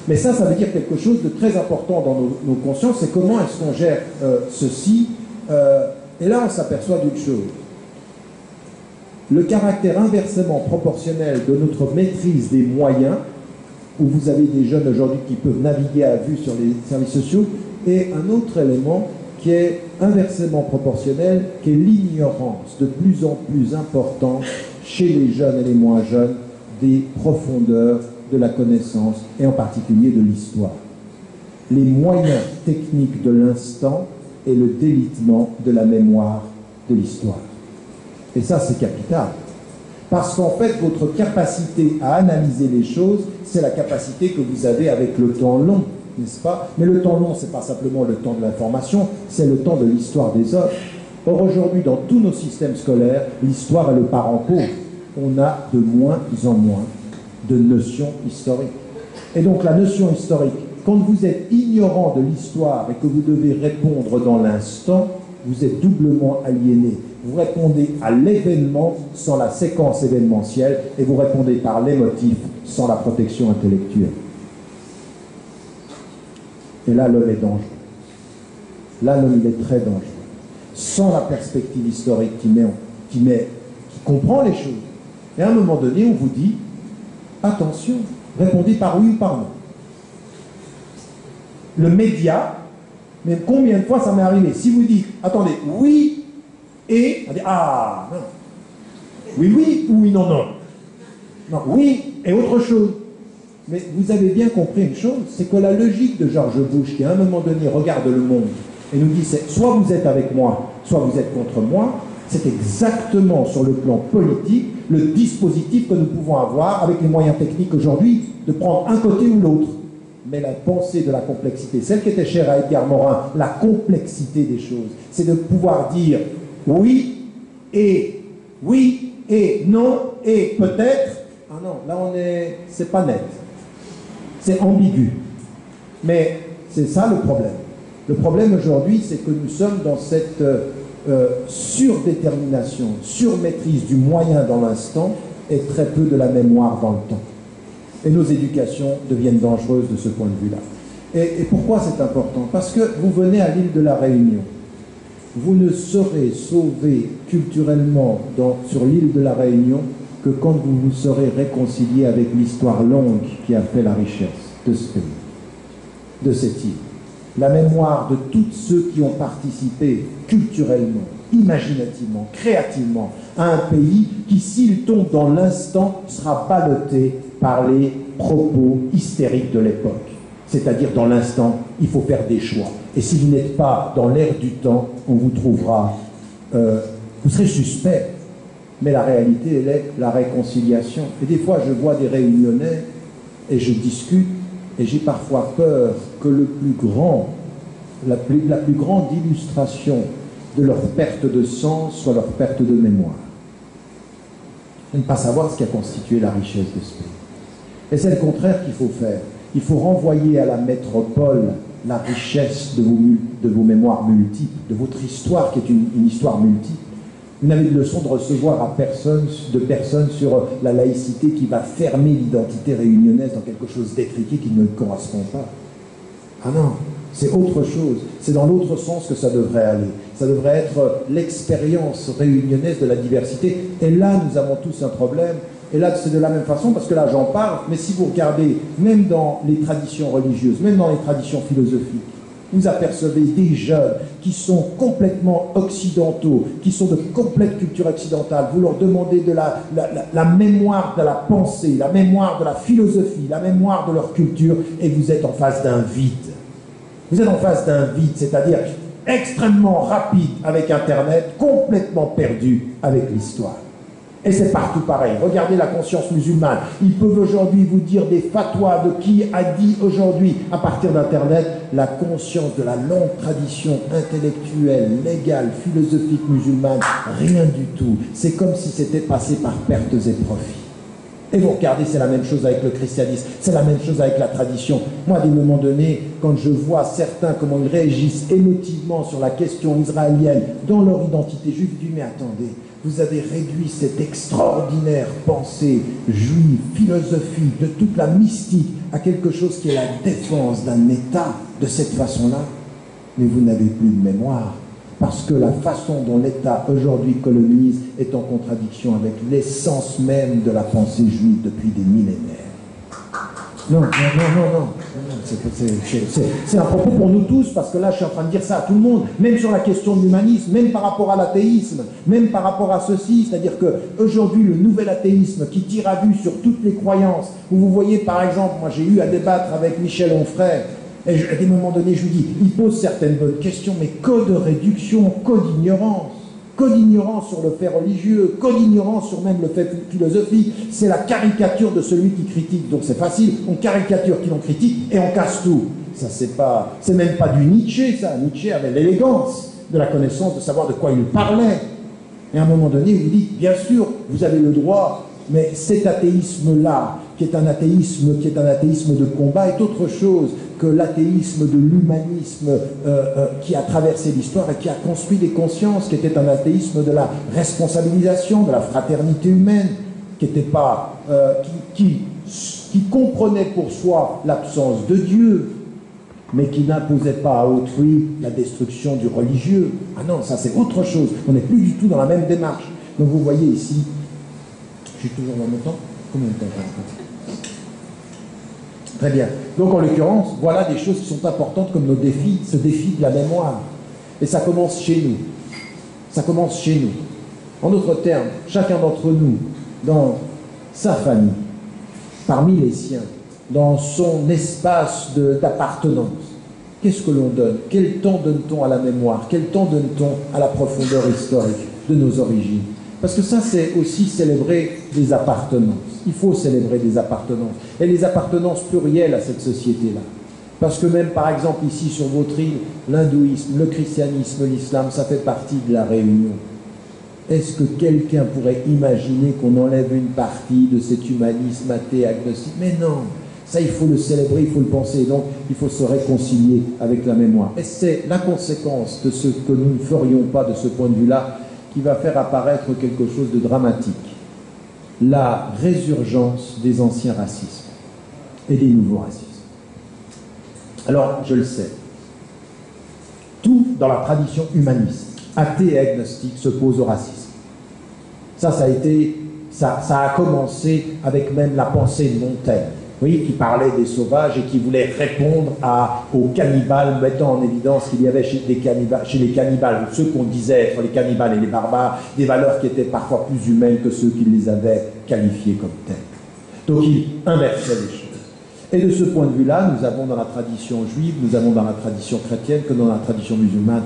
Mais ça veut dire quelque chose de très important dans nos consciences, c'est comment est-ce qu'on gère ceci. Et là, on s'aperçoit d'une chose. Le caractère inversement proportionnel de notre maîtrise des moyens, où vous avez des jeunes aujourd'hui qui peuvent naviguer à vue sur les services sociaux, et un autre élément qui est inversement proportionnel, qui est l'ignorance de plus en plus importante chez les jeunes et les moins jeunes des profondeurs de la connaissance, et en particulier de l'histoire. Les moyens techniques de l'instant et le délitement de la mémoire de l'histoire. Et ça, c'est capital. Parce qu'en fait, votre capacité à analyser les choses, c'est la capacité que vous avez avec le temps long, n'est-ce pas? Mais le temps long, c'est pas simplement le temps de l'information, c'est le temps de l'histoire des hommes. Or, aujourd'hui, dans tous nos systèmes scolaires, l'histoire est le parent pauvre. On a de moins en moins de notions historiques. Et donc, la notion historique, quand vous êtes ignorant de l'histoire et que vous devez répondre dans l'instant, vous êtes doublement aliéné. Vous répondez à l'événement sans la séquence événementielle et vous répondez par l'émotif sans la protection intellectuelle. Et là, l'homme est dangereux. Là, l'homme, il est très dangereux. Sans la perspective historique qui comprend les choses. Et à un moment donné, on vous dit, attention, répondez par oui ou par non. Le média, mais combien de fois ça m'est arrivé? Si vous dites, attendez, oui et, on dit, ah, non. Oui, oui, ou oui, non, non. Non, oui et autre chose. Mais vous avez bien compris une chose, c'est que la logique de George Bush, qui à un moment donné regarde le monde et nous dit, soit vous êtes avec moi, soit vous êtes contre moi, c'est exactement sur le plan politique le dispositif que nous pouvons avoir avec les moyens techniques aujourd'hui de prendre un côté ou l'autre. Mais la pensée de la complexité, celle qui était chère à Edgar Morin, la complexité des choses, c'est de pouvoir dire oui et non et peut-être. Ah non, là c'est pas net, c'est ambigu. Mais c'est ça le problème. Le problème aujourd'hui, c'est que nous sommes dans cette surdétermination, surmaîtrise du moyen dans l'instant et très peu de la mémoire dans le temps. Et nos éducations deviennent dangereuses de ce point de vue-là. Et pourquoi c'est important? Parce que vous venez à l'île de la Réunion. Vous ne serez sauvé culturellement sur l'île de la Réunion que quand vous vous serez réconcilié avec l'histoire longue qui a fait la richesse de ce pays, de cette île. La mémoire de tous ceux qui ont participé culturellement, imaginativement, créativement à un pays qui, s'il tombe dans l'instant, sera ballotté par les propos hystériques de l'époque. C'est-à-dire, dans l'instant, il faut faire des choix. Et si vous n'êtes pas dans l'air du temps, on vous trouvera... vous serez suspect. Mais la réalité, elle est la réconciliation. Et des fois, je vois des Réunionnais et je discute et j'ai parfois peur que la plus grande illustration de leur perte de sens soit leur perte de mémoire. Et ne pas savoir ce qui a constitué la richesse de ce pays. Et c'est le contraire qu'il faut faire. Il faut renvoyer à la métropole la richesse de vos mémoires multiples, de votre histoire qui est une histoire multiple, Vous n'avez de leçon de recevoir de personne sur la laïcité qui va fermer l'identité réunionnaise dans quelque chose d'étriqué qui ne correspond pas. Ah non, c'est autre chose. C'est dans l'autre sens que ça devrait aller. Ça devrait être l'expérience réunionnaise de la diversité. Et là, nous avons tous un problème. Et là, c'est de la même façon, parce que là, j'en parle, mais si vous regardez, même dans les traditions religieuses, même dans les traditions philosophiques, vous apercevez des jeunes qui sont complètement occidentaux, qui sont de complète culture occidentale. Vous leur demandez de la mémoire de la pensée, la mémoire de la philosophie, la mémoire de leur culture, et vous êtes en face d'un vide. Vous êtes en face d'un vide, c'est-à-dire extrêmement rapide avec Internet, complètement perdu avec l'histoire. Et c'est partout pareil. Regardez la conscience musulmane. Ils peuvent aujourd'hui vous dire des fatwas de qui a dit aujourd'hui, à partir d'Internet, la conscience de la longue tradition intellectuelle, légale, philosophique musulmane. Rien du tout. C'est comme si c'était passé par pertes et profits. Et vous regardez, c'est la même chose avec le christianisme, c'est la même chose avec la tradition. Moi, à des moments donnés, quand je vois certains, comment ils réagissent émotivement sur la question israélienne dans leur identité juive, je dis, mais attendez, vous avez réduit cette extraordinaire pensée juive, philosophique, de toute la mystique, à quelque chose qui est la défense d'un État de cette façon-là. Mais vous n'avez plus de mémoire, parce que la façon dont l'État aujourd'hui colonise est en contradiction avec l'essence même de la pensée juive depuis des millénaires. Non. C'est un propos pour nous tous, parce que là, je suis en train de dire ça à tout le monde, même sur la question de l'humanisme, même par rapport à l'athéisme, même par rapport à ceci, c'est-à-dire qu'aujourd'hui, le nouvel athéisme qui tire à vue sur toutes les croyances, où vous voyez, par exemple, moi j'ai eu à débattre avec Michel Onfray, et à des moments donnés, je lui dis, il pose certaines bonnes questions, mais que de réduction, que d'ignorance sur le fait religieux, que d'ignorance sur même le fait philosophique. C'est la caricature de celui qui critique. Donc c'est facile, on caricature qui l'on critique et on casse tout. Ça, c'est même pas du Nietzsche, ça. Nietzsche avait l'élégance de la connaissance, de savoir de quoi il parlait. Et à un moment donné, il vous dit, bien sûr, vous avez le droit, mais cet athéisme-là, qui est un athéisme de combat, est autre chose que l'athéisme de l'humanisme qui a traversé l'histoire et qui a construit des consciences, qui était un athéisme de la responsabilisation, de la fraternité humaine, qui était pas, qui comprenait pour soi l'absence de Dieu, mais qui n'imposait pas à autrui la destruction du religieux. Ah non, ça c'est autre chose. On n'est plus du tout dans la même démarche. Donc vous voyez ici, je suis toujours dans mon temps. Combien de temps? Très bien. Donc en l'occurrence, voilà des choses qui sont importantes comme nos défis, ce défi de la mémoire. Et ça commence chez nous. Ça commence chez nous. En d'autres termes, chacun d'entre nous, dans sa famille, parmi les siens, dans son espace d'appartenance, qu'est-ce que l'on donne? Quel temps donne-t-on à la mémoire? Quel temps donne-t-on à la profondeur historique de nos origines? Parce que ça, c'est aussi célébrer des appartenances. Il faut célébrer des appartenances. Et les appartenances plurielles à cette société-là. Parce que même, par exemple, ici, sur votre île, l'hindouisme, le christianisme, l'islam, ça fait partie de la Réunion. Est-ce que quelqu'un pourrait imaginer qu'on enlève une partie de cet humanisme athée, agnostique? Mais non. Ça, il faut le célébrer, il faut le penser. Donc, il faut se réconcilier avec la mémoire. Et c'est la conséquence de ce que nous ne ferions pas de ce point de vue-là qui va faire apparaître quelque chose de dramatique. La résurgence des anciens racismes et des nouveaux racismes. Alors, je le sais, tout dans la tradition humaniste, athée et agnostique, s'oppose au racisme. Ça a commencé avec même la pensée de Montaigne, oui, qui parlait des sauvages et qui voulait répondre aux cannibales, mettant en évidence qu'il y avait chez les cannibales, ceux qu'on disait être les cannibales et les barbares, des valeurs qui étaient parfois plus humaines que ceux qui les avaient qualifiés comme tels. Donc il inversait les choses. Et de ce point de vue-là, nous avons dans la tradition juive, nous avons dans la tradition chrétienne, que dans la tradition musulmane,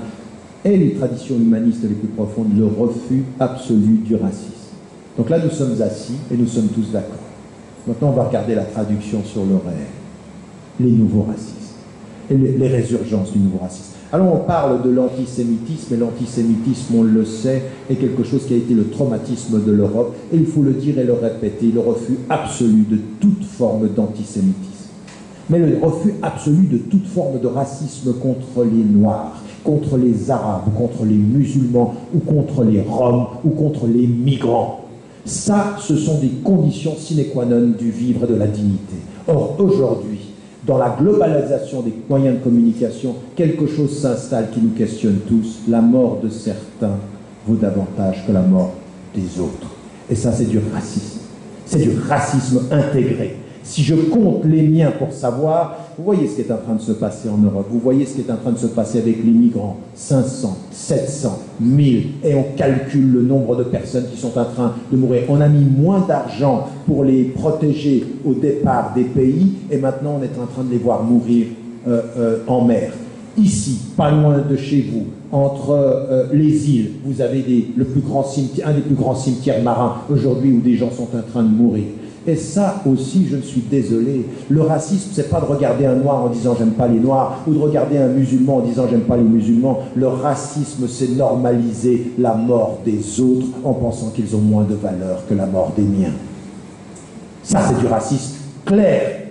et les traditions humanistes les plus profondes, le refus absolu du racisme. Donc là, nous sommes assis et nous sommes tous d'accord. Maintenant, on va regarder la traduction sur le réel. Les nouveaux racismes. Et les résurgences du nouveau racisme. Alors, on parle de l'antisémitisme, et l'antisémitisme, on le sait, est quelque chose qui a été le traumatisme de l'Europe, et il faut le dire et le répéter, le refus absolu de toute forme d'antisémitisme. Mais le refus absolu de toute forme de racisme contre les Noirs. contre les Arabes, ou contre les musulmans, ou contre les Roms, ou contre les migrants. Ça, ce sont des conditions sine qua non du vivre et de la dignité. Or, aujourd'hui, dans la globalisation des moyens de communication, quelque chose s'installe qui nous questionne tous. La mort de certains vaut davantage que la mort des autres. Et ça, c'est du racisme. C'est du racisme intégré. Si je compte les miens pour savoir, vous voyez ce qui est en train de se passer en Europe, vous voyez ce qui est en train de se passer avec les migrants, 500, 700, 1000, et on calcule le nombre de personnes qui sont en train de mourir. On a mis moins d'argent pour les protéger au départ des pays, et maintenant on est en train de les voir mourir en mer. Ici, pas loin de chez vous, entre les îles, vous avez un des plus grands cimetières marins aujourd'hui où des gens sont en train de mourir. Et ça aussi, je suis désolé, le racisme, c'est pas de regarder un noir en disant j'aime pas les noirs, ou de regarder un musulman en disant j'aime pas les musulmans. Le racisme, c'est normaliser la mort des autres en pensant qu'ils ont moins de valeur que la mort des miens. Ça, c'est du racisme clair,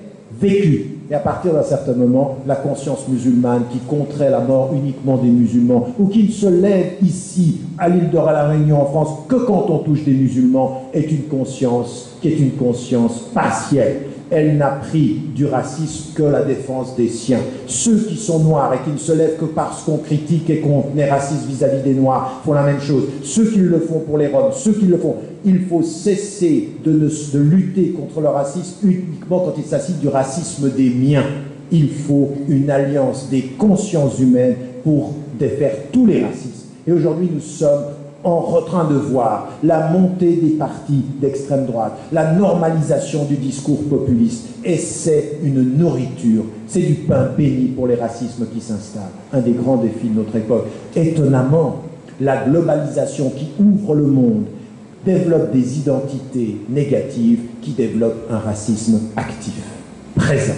vécu. Et à partir d'un certain moment, la conscience musulmane qui compterait la mort uniquement des musulmans, ou qui ne se lève ici, à l'île de la Réunion en France, que quand on touche des musulmans, est une conscience qui est une conscience partielle. Elle n'a pris du racisme que la défense des siens. Ceux qui sont noirs et qui ne se lèvent que parce qu'on critique et qu'on est raciste vis-à-vis des noirs font la même chose. Ceux qui le font pour les Roms, ceux qui le font. Il faut cesser de lutter contre le racisme uniquement quand il s'agit du racisme des miens. Il faut une alliance des consciences humaines pour défaire tous les racismes. Et aujourd'hui, nous sommes en train de voir la montée des partis d'extrême droite, la normalisation du discours populiste, et c'est une nourriture, c'est du pain béni pour les racismes qui s'installent. Un des grands défis de notre époque. Étonnamment, la globalisation qui ouvre le monde développe des identités négatives qui développent un racisme actif, présent.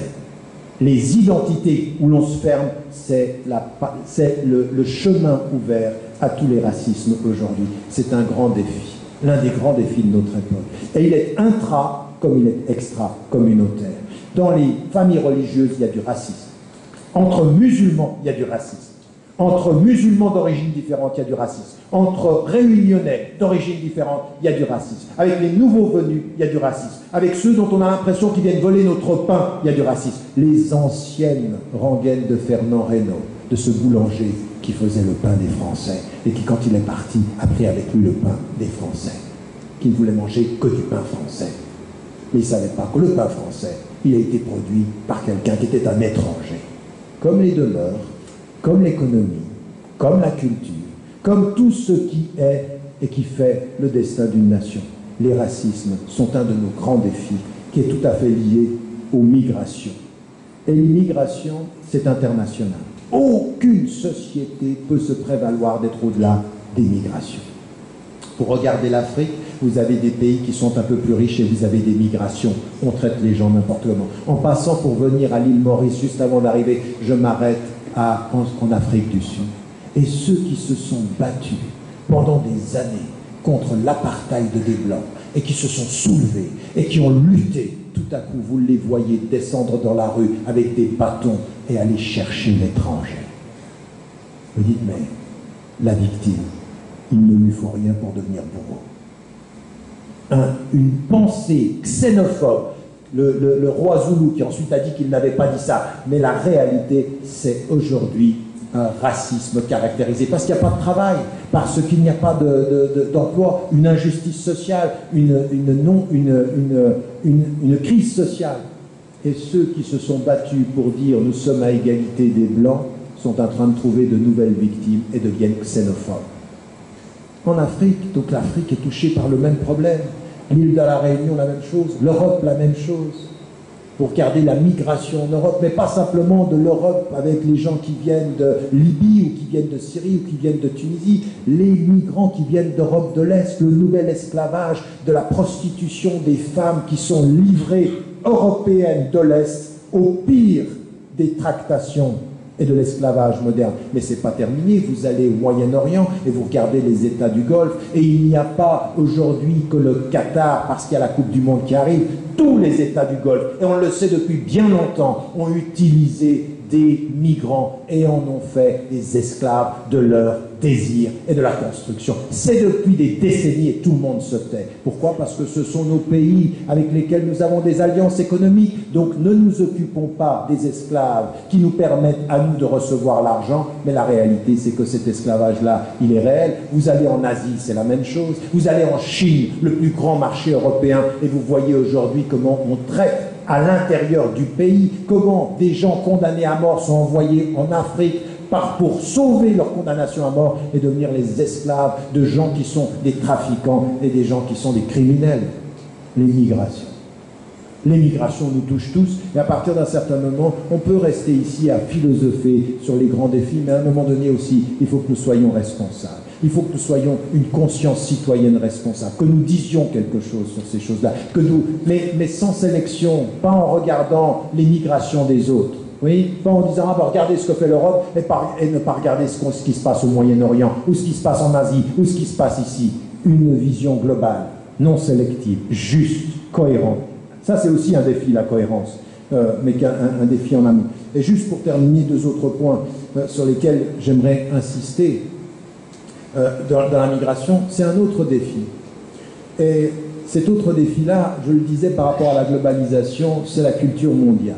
Les identités où l'on se ferme, c'est le chemin ouvert à tous les racismes aujourd'hui. C'est un grand défi, l'un des grands défis de notre époque. Et il est intra comme il est extra-communautaire. Dans les familles religieuses, il y a du racisme. Entre musulmans, il y a du racisme. Entre musulmans d'origine différente, il y a du racisme. Entre réunionnais d'origine différente, il y a du racisme. Avec les nouveaux venus, il y a du racisme. Avec ceux dont on a l'impression qu'ils viennent voler notre pain, il y a du racisme. Les anciennes rengaines de Fernand Reynaud, de ce boulanger qui faisait le pain des Français et qui, quand il est parti, a pris avec lui le pain des Français, qui ne voulait manger que du pain français. Mais il ne savait pas que le pain français, il a été produit par quelqu'un qui était un étranger. Comme les demeures, comme l'économie, comme la culture, comme tout ce qui est et qui fait le destin d'une nation. Les racismes sont un de nos grands défis qui est tout à fait lié aux migrations. Et l'immigration, c'est international. Aucune société peut se prévaloir d'être au-delà des migrations. Pour regarder l'Afrique, vous avez des pays qui sont un peu plus riches et vous avez des migrations. On traite les gens n'importe comment. En passant pour venir à l'île Maurice, juste avant d'arriver, je m'arrête en Afrique du Sud. Et ceux qui se sont battus pendant des années contre l'apartheid des Blancs et qui se sont soulevés et qui ont lutté, tout à coup, vous les voyez descendre dans la rue avec des bâtons et aller chercher l'étranger. Vous dites, mais la victime, il ne lui faut rien pour devenir bourreau. Une pensée xénophobe, le roi Zoulou qui ensuite a dit qu'il n'avait pas dit ça, mais la réalité, c'est aujourd'hui un racisme caractérisé, parce qu'il n'y a pas de travail, parce qu'il n'y a pas d'emploi, une injustice sociale, une crise sociale. Et ceux qui se sont battus pour dire « nous sommes à égalité des Blancs » sont en train de trouver de nouvelles victimes et deviennent xénophobes. En Afrique, donc l'Afrique est touchée par le même problème. L'île de la Réunion, la même chose. L'Europe, la même chose. Pour garder la migration en Europe, mais pas simplement de l'Europe avec les gens qui viennent de Libye ou qui viennent de Syrie ou qui viennent de Tunisie, les migrants qui viennent d'Europe de l'Est, le nouvel esclavage de la prostitution des femmes qui sont livrées européennes de l'Est au pire des tractations et de l'esclavage moderne. Mais ce n'est pas terminé, vous allez au Moyen-Orient et vous regardez les États du Golfe et il n'y a pas aujourd'hui que le Qatar, parce qu'il y a la Coupe du Monde qui arrive, tous les États du Golfe, et on le sait depuis bien longtemps, ont utilisé des migrants et en ont fait des esclaves de leur désir et de la construction. C'est depuis des décennies et tout le monde se tait. Pourquoi? Parce que ce sont nos pays avec lesquels nous avons des alliances économiques. Donc ne nous occupons pas des esclaves qui nous permettent à nous de recevoir l'argent, mais la réalité c'est que cet esclavage-là, il est réel. Vous allez en Asie, c'est la même chose. Vous allez en Chine, le plus grand marché européen, et vous voyez aujourd'hui comment on traite à l'intérieur du pays, comment des gens condamnés à mort sont envoyés en Afrique pour sauver leur condamnation à mort et devenir les esclaves de gens qui sont des trafiquants et des gens qui sont des criminels. L'immigration. L'immigration nous touche tous, et à partir d'un certain moment, on peut rester ici à philosopher sur les grands défis, mais à un moment donné aussi, il faut que nous soyons responsables. Il faut que nous soyons une conscience citoyenne responsable, que nous disions quelque chose sur ces choses-là, mais sans sélection, pas en regardant les migrations des autres. Oui, pas en disant, regardez ce que fait l'Europe, et ne pas regarder ce qui se passe au Moyen-Orient, ou ce qui se passe en Asie, ou ce qui se passe ici. Une vision globale, non sélective, juste, cohérente. Ça, c'est aussi un défi, la cohérence, mais un défi en amont. Et juste pour terminer, deux autres points sur lesquels j'aimerais insister dans la migration, c'est un autre défi. Et cet autre défi-là, je le disais par rapport à la globalisation, c'est la culture mondiale.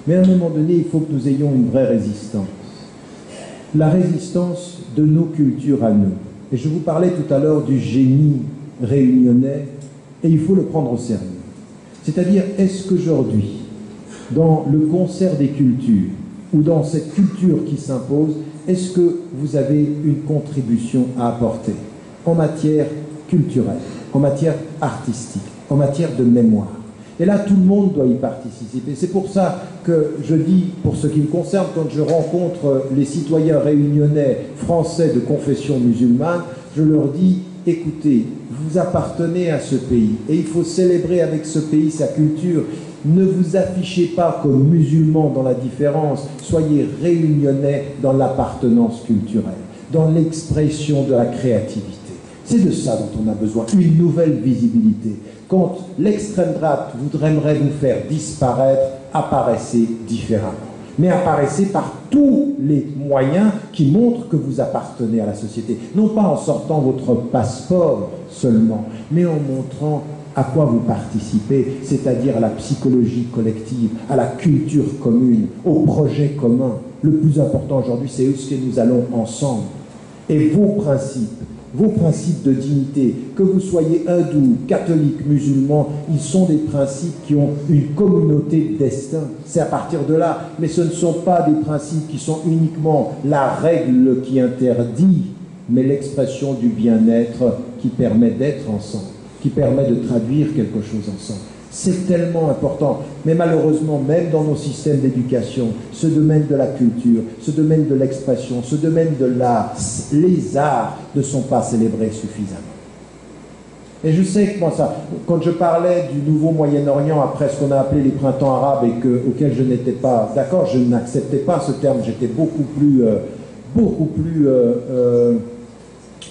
Mais à un moment donné, il faut que nous ayons une vraie résistance. La résistance de nos cultures à nous. Et je vous parlais tout à l'heure du génie réunionnais, et il faut le prendre au sérieux. C'est-à-dire, est-ce qu'aujourd'hui, dans le concert des cultures, ou dans cette culture qui s'impose, est-ce que vous avez une contribution à apporter en matière culturelle, en matière artistique, en matière de mémoire? Et là, tout le monde doit y participer. C'est pour ça que je dis, pour ce qui me concerne, quand je rencontre les citoyens réunionnais français de confession musulmane, je leur dis, écoutez, vous appartenez à ce pays et il faut célébrer avec ce pays sa culture. Ne vous affichez pas comme musulmans dans la différence, soyez réunionnais dans l'appartenance culturelle, dans l'expression de la créativité. C'est de ça dont on a besoin, une nouvelle visibilité. Quand l'extrême droite voudrait vous faire disparaître, apparaissez différemment. Mais apparaissez par tous les moyens qui montrent que vous appartenez à la société. Non pas en sortant votre passeport seulement, mais en montrant à quoi vous participez, c'est-à-dire à la psychologie collective, à la culture commune, au projet commun. Le plus important aujourd'hui, c'est ce que nous allons ensemble. Et vos principes de dignité, que vous soyez hindou, catholique, musulman, ils sont des principes qui ont une communauté de destin. C'est à partir de là. Mais ce ne sont pas des principes qui sont uniquement la règle qui interdit, mais l'expression du bien-être qui permet d'être ensemble, qui permet de traduire quelque chose ensemble. C'est tellement important. Mais malheureusement, même dans nos systèmes d'éducation, ce domaine de la culture, ce domaine de l'expression, ce domaine de l'art, les arts ne sont pas célébrés suffisamment. Et je sais que moi, quand je parlais du nouveau Moyen-Orient après ce qu'on a appelé les printemps arabes et auquel je n'étais pas d'accord, je n'acceptais pas ce terme, j'étais beaucoup plus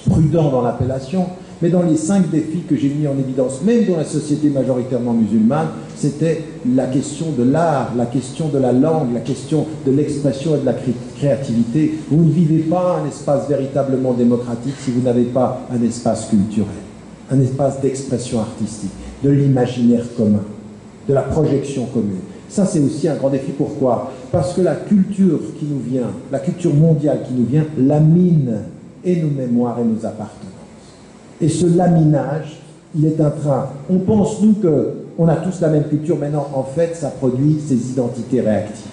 prudent dans l'appellation. Mais dans les 5 défis que j'ai mis en évidence, même dans la société majoritairement musulmane, c'était la question de l'art, la question de la langue, la question de l'expression et de la créativité. Vous ne vivez pas un espace véritablement démocratique si vous n'avez pas un espace culturel, un espace d'expression artistique, de l'imaginaire commun, de la projection commune. Ça, c'est aussi un grand défi. Pourquoi? Parce que la culture qui nous vient, la culture mondiale qui nous vient, lamine et nos mémoires et nos appartenances. Et ce laminage, il est un train. On pense, nous, qu'on a tous la même culture, mais non, en fait, ça produit ces identités réactives.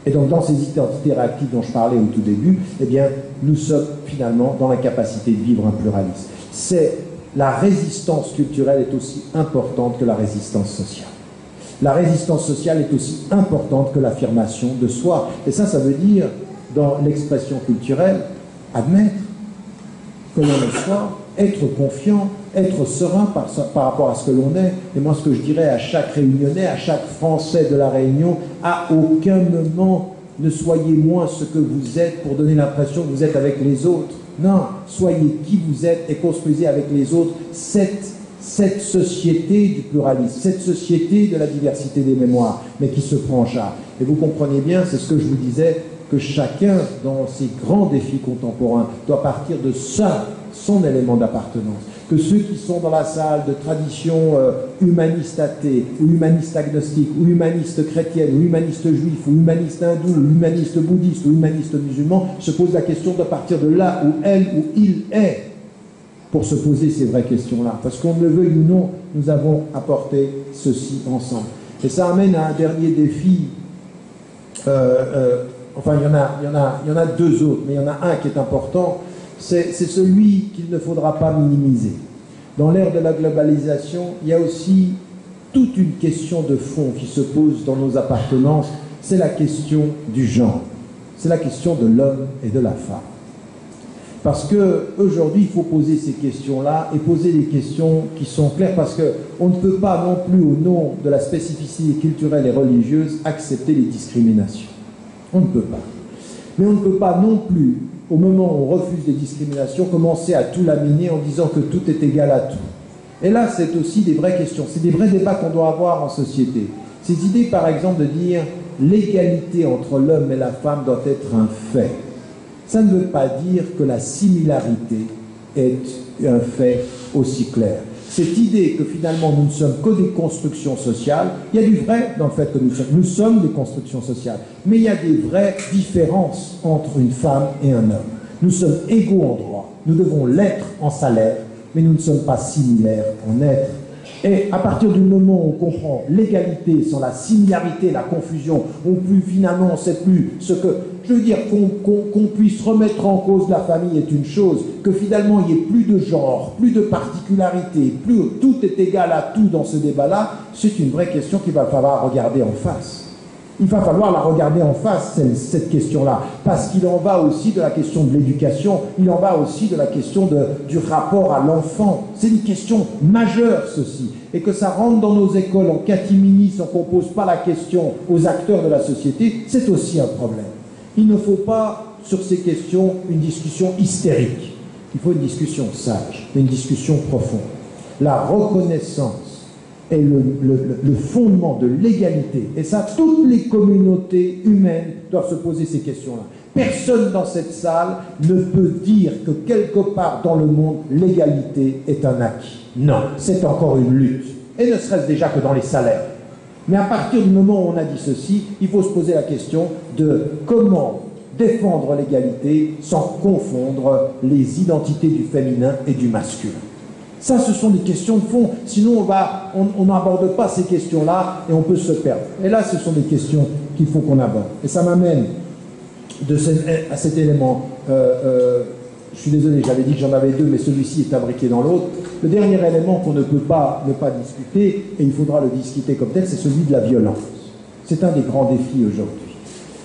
Et donc, dans ces identités réactives dont je parlais au tout début, eh bien, nous sommes finalement dans la capacité de vivre un pluralisme. La résistance culturelle est aussi importante que la résistance sociale. La résistance sociale est aussi importante que l'affirmation de soi. Et ça veut dire, dans l'expression culturelle, admettre que l'on est soi, être confiant, être serein par rapport à ce que l'on est. Et moi, ce que je dirais à chaque Réunionnais, à chaque Français de la Réunion, à aucun moment ne soyez moins ce que vous êtes pour donner l'impression que vous êtes avec les autres. Non, soyez qui vous êtes et construisez avec les autres cette cette société du pluralisme, cette société de la diversité des mémoires, mais qui se prend en charge. Et vous comprenez bien, c'est ce que je vous disais, que chacun, dans ses grands défis contemporains, doit partir de ça, son élément d'appartenance. Que ceux qui sont dans la salle de tradition humaniste athée, ou humaniste agnostique, ou humaniste chrétienne, ou humaniste juif, ou humaniste hindou, ou humaniste bouddhiste, ou humaniste musulman, se posent la question de partir de là où elle ou il est, pour se poser ces vraies questions-là. Parce qu'on le veuille ou non, nous avons apporté ceci ensemble. Et ça amène à un dernier défi. Enfin, il y en a deux autres, mais il y en a un qui est important. C'est celui qu'il ne faudra pas minimiser. Dans l'ère de la globalisation, il y a aussi toute une question de fond qui se pose dans nos appartenances. C'est la question du genre. C'est la question de l'homme et de la femme. Parce qu'aujourd'hui, il faut poser ces questions-là et poser des questions qui sont claires, parce qu'on ne peut pas non plus, au nom de la spécificité culturelle et religieuse, accepter les discriminations. On ne peut pas. Mais on ne peut pas non plus, au moment où on refuse des discriminations, commencer à tout laminer en disant que tout est égal à tout. Et là, c'est aussi des vraies questions. C'est des vrais débats qu'on doit avoir en société. Ces idées, par exemple, de dire l'égalité entre l'homme et la femme doit être un fait. Ça ne veut pas dire que la similarité est un fait aussi clair. Cette idée que finalement nous ne sommes que des constructions sociales, il y a du vrai dans le fait que nous sommes des constructions sociales, mais il y a des vraies différences entre une femme et un homme. Nous sommes égaux en droit, nous devons l'être en salaire, mais nous ne sommes pas similaires en être. Et à partir du moment où on comprend l'égalité sans la similarité, la confusion, finalement on ne sait plus ce que... Je veux dire qu'on puisse remettre en cause la famille est une chose, que finalement il n'y ait plus de genre, plus de particularité, plus tout est égal à tout dans ce débat-là, c'est une vraie question qu'il va falloir regarder en face. Il va falloir la regarder en face, cette question-là, parce qu'il en va aussi de la question de l'éducation, il en va aussi de la question du rapport à l'enfant. C'est une question majeure, ceci. Et que ça rentre dans nos écoles en catimini sans qu'on ne pose pas la question aux acteurs de la société, c'est aussi un problème. Il ne faut pas, sur ces questions, une discussion hystérique. Il faut une discussion sage, une discussion profonde. La reconnaissance est le fondement de l'égalité. Et ça, toutes les communautés humaines doivent se poser ces questions-là. Personne dans cette salle ne peut dire que quelque part dans le monde, l'égalité est un acquis. Non, c'est encore une lutte. Et ne serait-ce déjà que dans les salaires. Mais à partir du moment où on a dit ceci, il faut se poser la question de comment défendre l'égalité sans confondre les identités du féminin et du masculin. Ça, ce sont des questions de fond. Sinon, on n'aborde pas ces questions-là et on peut se perdre. Et là, ce sont des questions qu'il faut qu'on aborde. Et ça m'amène à cet élément. Je suis désolé, j'avais dit que j'en avais deux, mais celui-ci est imbriqué dans l'autre. Le dernier élément qu'on ne peut pas ne pas discuter, et il faudra le discuter comme tel, c'est celui de la violence. C'est un des grands défis aujourd'hui.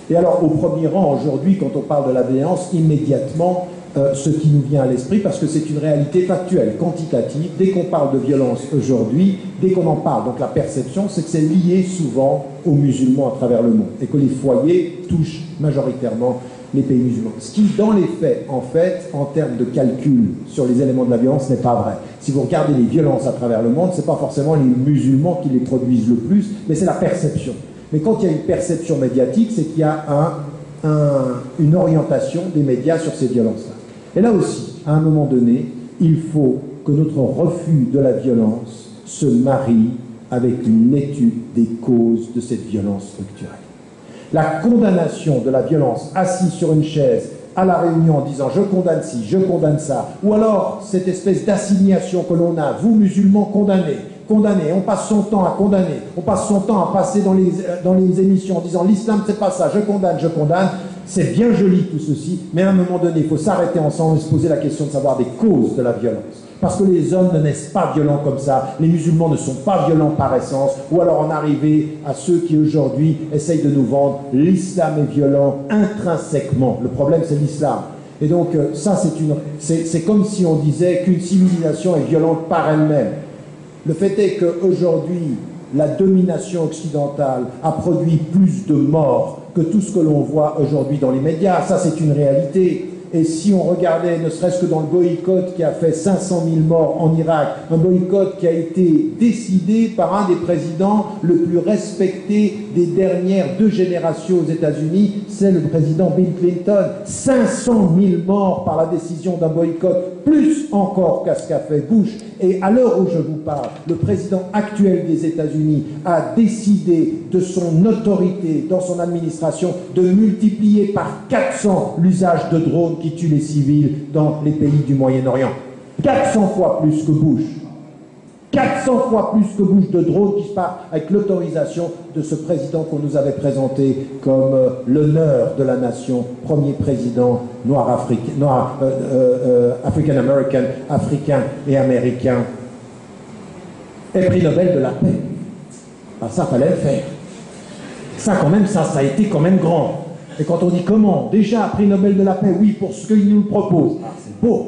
Et alors, au premier rang, aujourd'hui, quand on parle de la violence, immédiatement, ce qui nous vient à l'esprit, parce que c'est une réalité factuelle, quantitative, dès qu'on parle de violence aujourd'hui, dès qu'on en parle, donc la perception, c'est que c'est lié souvent aux musulmans à travers le monde, et que les foyers touchent majoritairement les pays musulmans. Ce qui, dans les faits, en fait, en termes de calcul sur les éléments de la violence, n'est pas vrai. Si vous regardez les violences à travers le monde, ce n'est pas forcément les musulmans qui les produisent le plus, mais c'est la perception. Mais quand il y a une perception médiatique, c'est qu'il y a une orientation des médias sur ces violences-là. Et là aussi, à un moment donné, il faut que notre refus de la violence se marie avec une étude des causes de cette violence structurelle. La condamnation de la violence assise sur une chaise à la réunion en disant « je condamne ci, je condamne ça », ou alors cette espèce d'assignation que l'on a, vous musulmans condamnés, on passe son temps à condamner, on passe son temps à passer dans les émissions en disant « l'islam c'est pas ça, je condamne », c'est bien joli tout ceci, mais à un moment donné, il faut s'arrêter ensemble et se poser la question de savoir des causes de la violence. Parce que les hommes ne naissent pas violents comme ça, les musulmans ne sont pas violents par essence, ou alors en arriver à ceux qui aujourd'hui essayent de nous vendre l'islam est violent intrinsèquement. Le problème c'est l'islam. Et donc ça c'est comme si on disait qu'une civilisation est violente par elle-même. Le fait est qu'aujourd'hui, la domination occidentale a produit plus de morts que tout ce que l'on voit aujourd'hui dans les médias. Ça, c'est une réalité. Et si on regardait, ne serait-ce que dans le boycott qui a fait 500 000 morts en Irak, un boycott qui a été décidé par un des présidents le plus respecté des dernières 2 générations aux États-Unis, c'est le président Bill Clinton. 500 000 morts par la décision d'un boycott, plus encore qu'à ce qu'a fait Bush. Et à l'heure où je vous parle, le président actuel des États-Unis a décidé de son autorité dans son administration de multiplier par 400 l'usage de drones qui tuent les civils dans les pays du Moyen-Orient. 400 fois plus que Bush. 400 fois plus que Bush de drones qui se partent avec l'autorisation de ce président qu'on nous avait présenté comme l'honneur de la nation, premier président noir African-American, africain et américain, et prix Nobel de la paix. Ah, ça, fallait le faire. Ça, quand même, ça a été quand même grand. Et quand on dit comment, déjà, prix Nobel de la paix, oui, pour ce qu'il nous propose. Ah, c'est beau.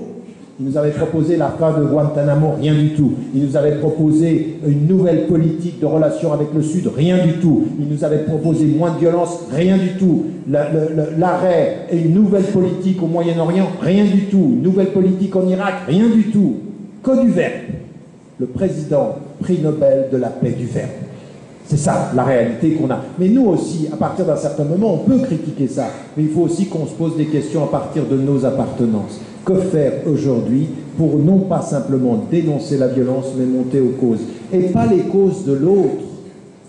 Il nous avait proposé la fin de Guantanamo, rien du tout. Il nous avait proposé une nouvelle politique de relation avec le Sud, rien du tout. Il nous avait proposé moins de violence, rien du tout. L'arrêt et une nouvelle politique au Moyen-Orient, rien du tout. Une nouvelle politique en Irak, rien du tout. Que du verbe. Le président, prix Nobel de la paix du verbe. C'est ça, la réalité qu'on a. Mais nous aussi, à partir d'un certain moment, on peut critiquer ça. Mais il faut aussi qu'on se pose des questions à partir de nos appartenances. Que faire aujourd'hui pour non pas simplement dénoncer la violence, mais monter aux causes. Et pas les causes de l'autre.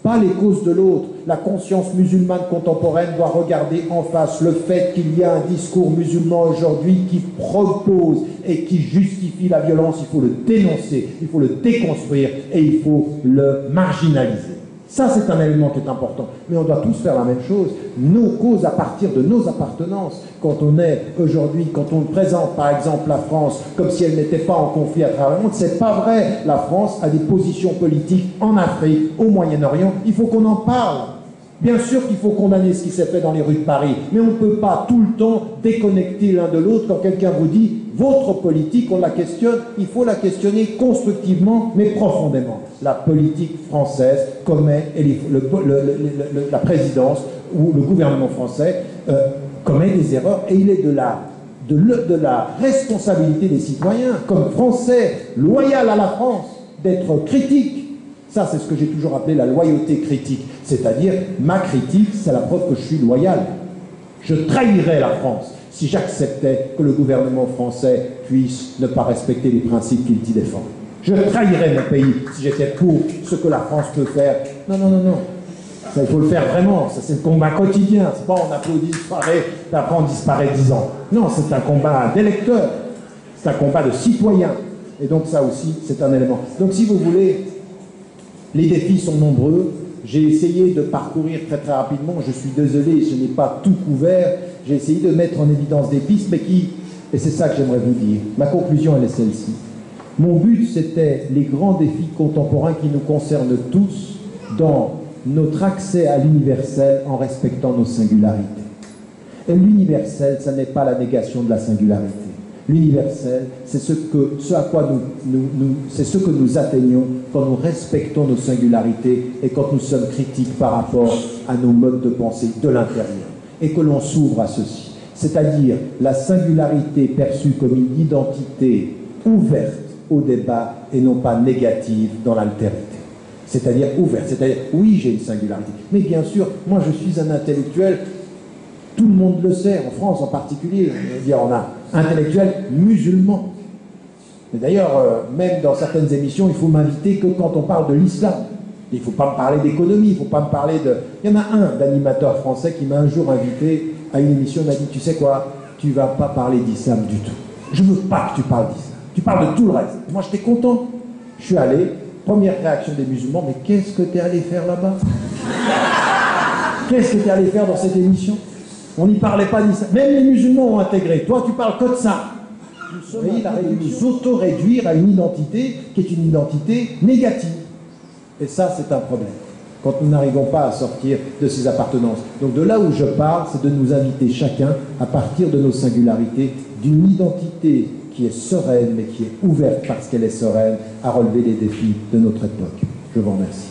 Pas les causes de l'autre. La conscience musulmane contemporaine doit regarder en face le fait qu'il y a un discours musulman aujourd'hui qui propose et qui justifie la violence. Il faut le dénoncer, il faut le déconstruire et il faut le marginaliser. Ça, c'est un élément qui est important. Mais on doit tous faire la même chose. Nos causes à partir de nos appartenances. Quand on est aujourd'hui, quand on présente par exemple la France comme si elle n'était pas en conflit à travers le monde, c'est pas vrai. La France a des positions politiques en Afrique, au Moyen-Orient. Il faut qu'on en parle. Bien sûr qu'il faut condamner ce qui s'est fait dans les rues de Paris, mais on ne peut pas tout le temps déconnecter l'un de l'autre quand quelqu'un vous dit votre politique, on la questionne, il faut la questionner constructivement mais profondément. La politique française commet, et la présidence ou le gouvernement français commet des erreurs et il est de la responsabilité des citoyens, comme Français, loyal à la France, d'être critique. Ça, c'est ce que j'ai toujours appelé la loyauté critique. C'est-à-dire, ma critique, c'est la preuve que je suis loyal. Je trahirais la France si j'acceptais que le gouvernement français puisse ne pas respecter les principes qu'il dit défendre. Je trahirais mon pays si j'étais pour ce que la France peut faire. Non, non, non, non. Ça, il faut le faire vraiment. Ça, c'est le combat quotidien. C'est pas on applaudit, disparaît, puis après on disparaît 10 ans. Non, c'est un combat d'électeurs. C'est un combat de citoyens. Et donc ça aussi, c'est un élément. Donc si vous voulez, les défis sont nombreux. J'ai essayé de parcourir très très rapidement. Je suis désolé, je n'ai pas tout couvert. J'ai essayé de mettre en évidence des pistes, mais qui... Et c'est ça que j'aimerais vous dire. Ma conclusion, elle est celle-ci. Mon but, c'était les grands défis contemporains qui nous concernent tous dans notre accès à l'universel en respectant nos singularités. Et l'universel, ça n'est pas la négation de la singularité. L'universel, c'est ce à quoi c'est ce que nous atteignons quand nous respectons nos singularités et quand nous sommes critiques par rapport à nos modes de pensée de l'intérieur. Et que l'on s'ouvre à ceci. C'est-à-dire la singularité perçue comme une identité ouverte au débat et non pas négative dans l'altérité. C'est-à-dire ouverte, c'est-à-dire oui, j'ai une singularité. Mais bien sûr, moi je suis un intellectuel, tout le monde le sait, en France en particulier, on a intellectuels musulmans. Mais d'ailleurs, même dans certaines émissions, il faut m'inviter que quand on parle de l'islam. Il ne faut pas me parler d'économie, il ne faut pas me parler de... Il y en a un d'animateur français qui m'a un jour invité à une émission, m'a dit, tu sais quoi, tu ne vas pas parler d'islam du tout. Je ne veux pas que tu parles d'islam. Tu parles de tout le reste. Et moi, j'étais content. Je suis allé, première réaction des musulmans, mais qu'est-ce que tu es allé faire là-bas? Qu'est-ce que tu es allé faire dans cette émission? On n'y parlait pas d'islam. Même les musulmans ont intégré. Toi, tu parles que de ça. Vous voyez, il a réussi à nous auto-réduire à une identité qui est une identité négative. Et ça, c'est un problème, quand nous n'arrivons pas à sortir de ces appartenances. Donc de là où je parle, c'est de nous inviter chacun, à partir de nos singularités, d'une identité qui est sereine, mais qui est ouverte parce qu'elle est sereine, à relever les défis de notre époque. Je vous remercie.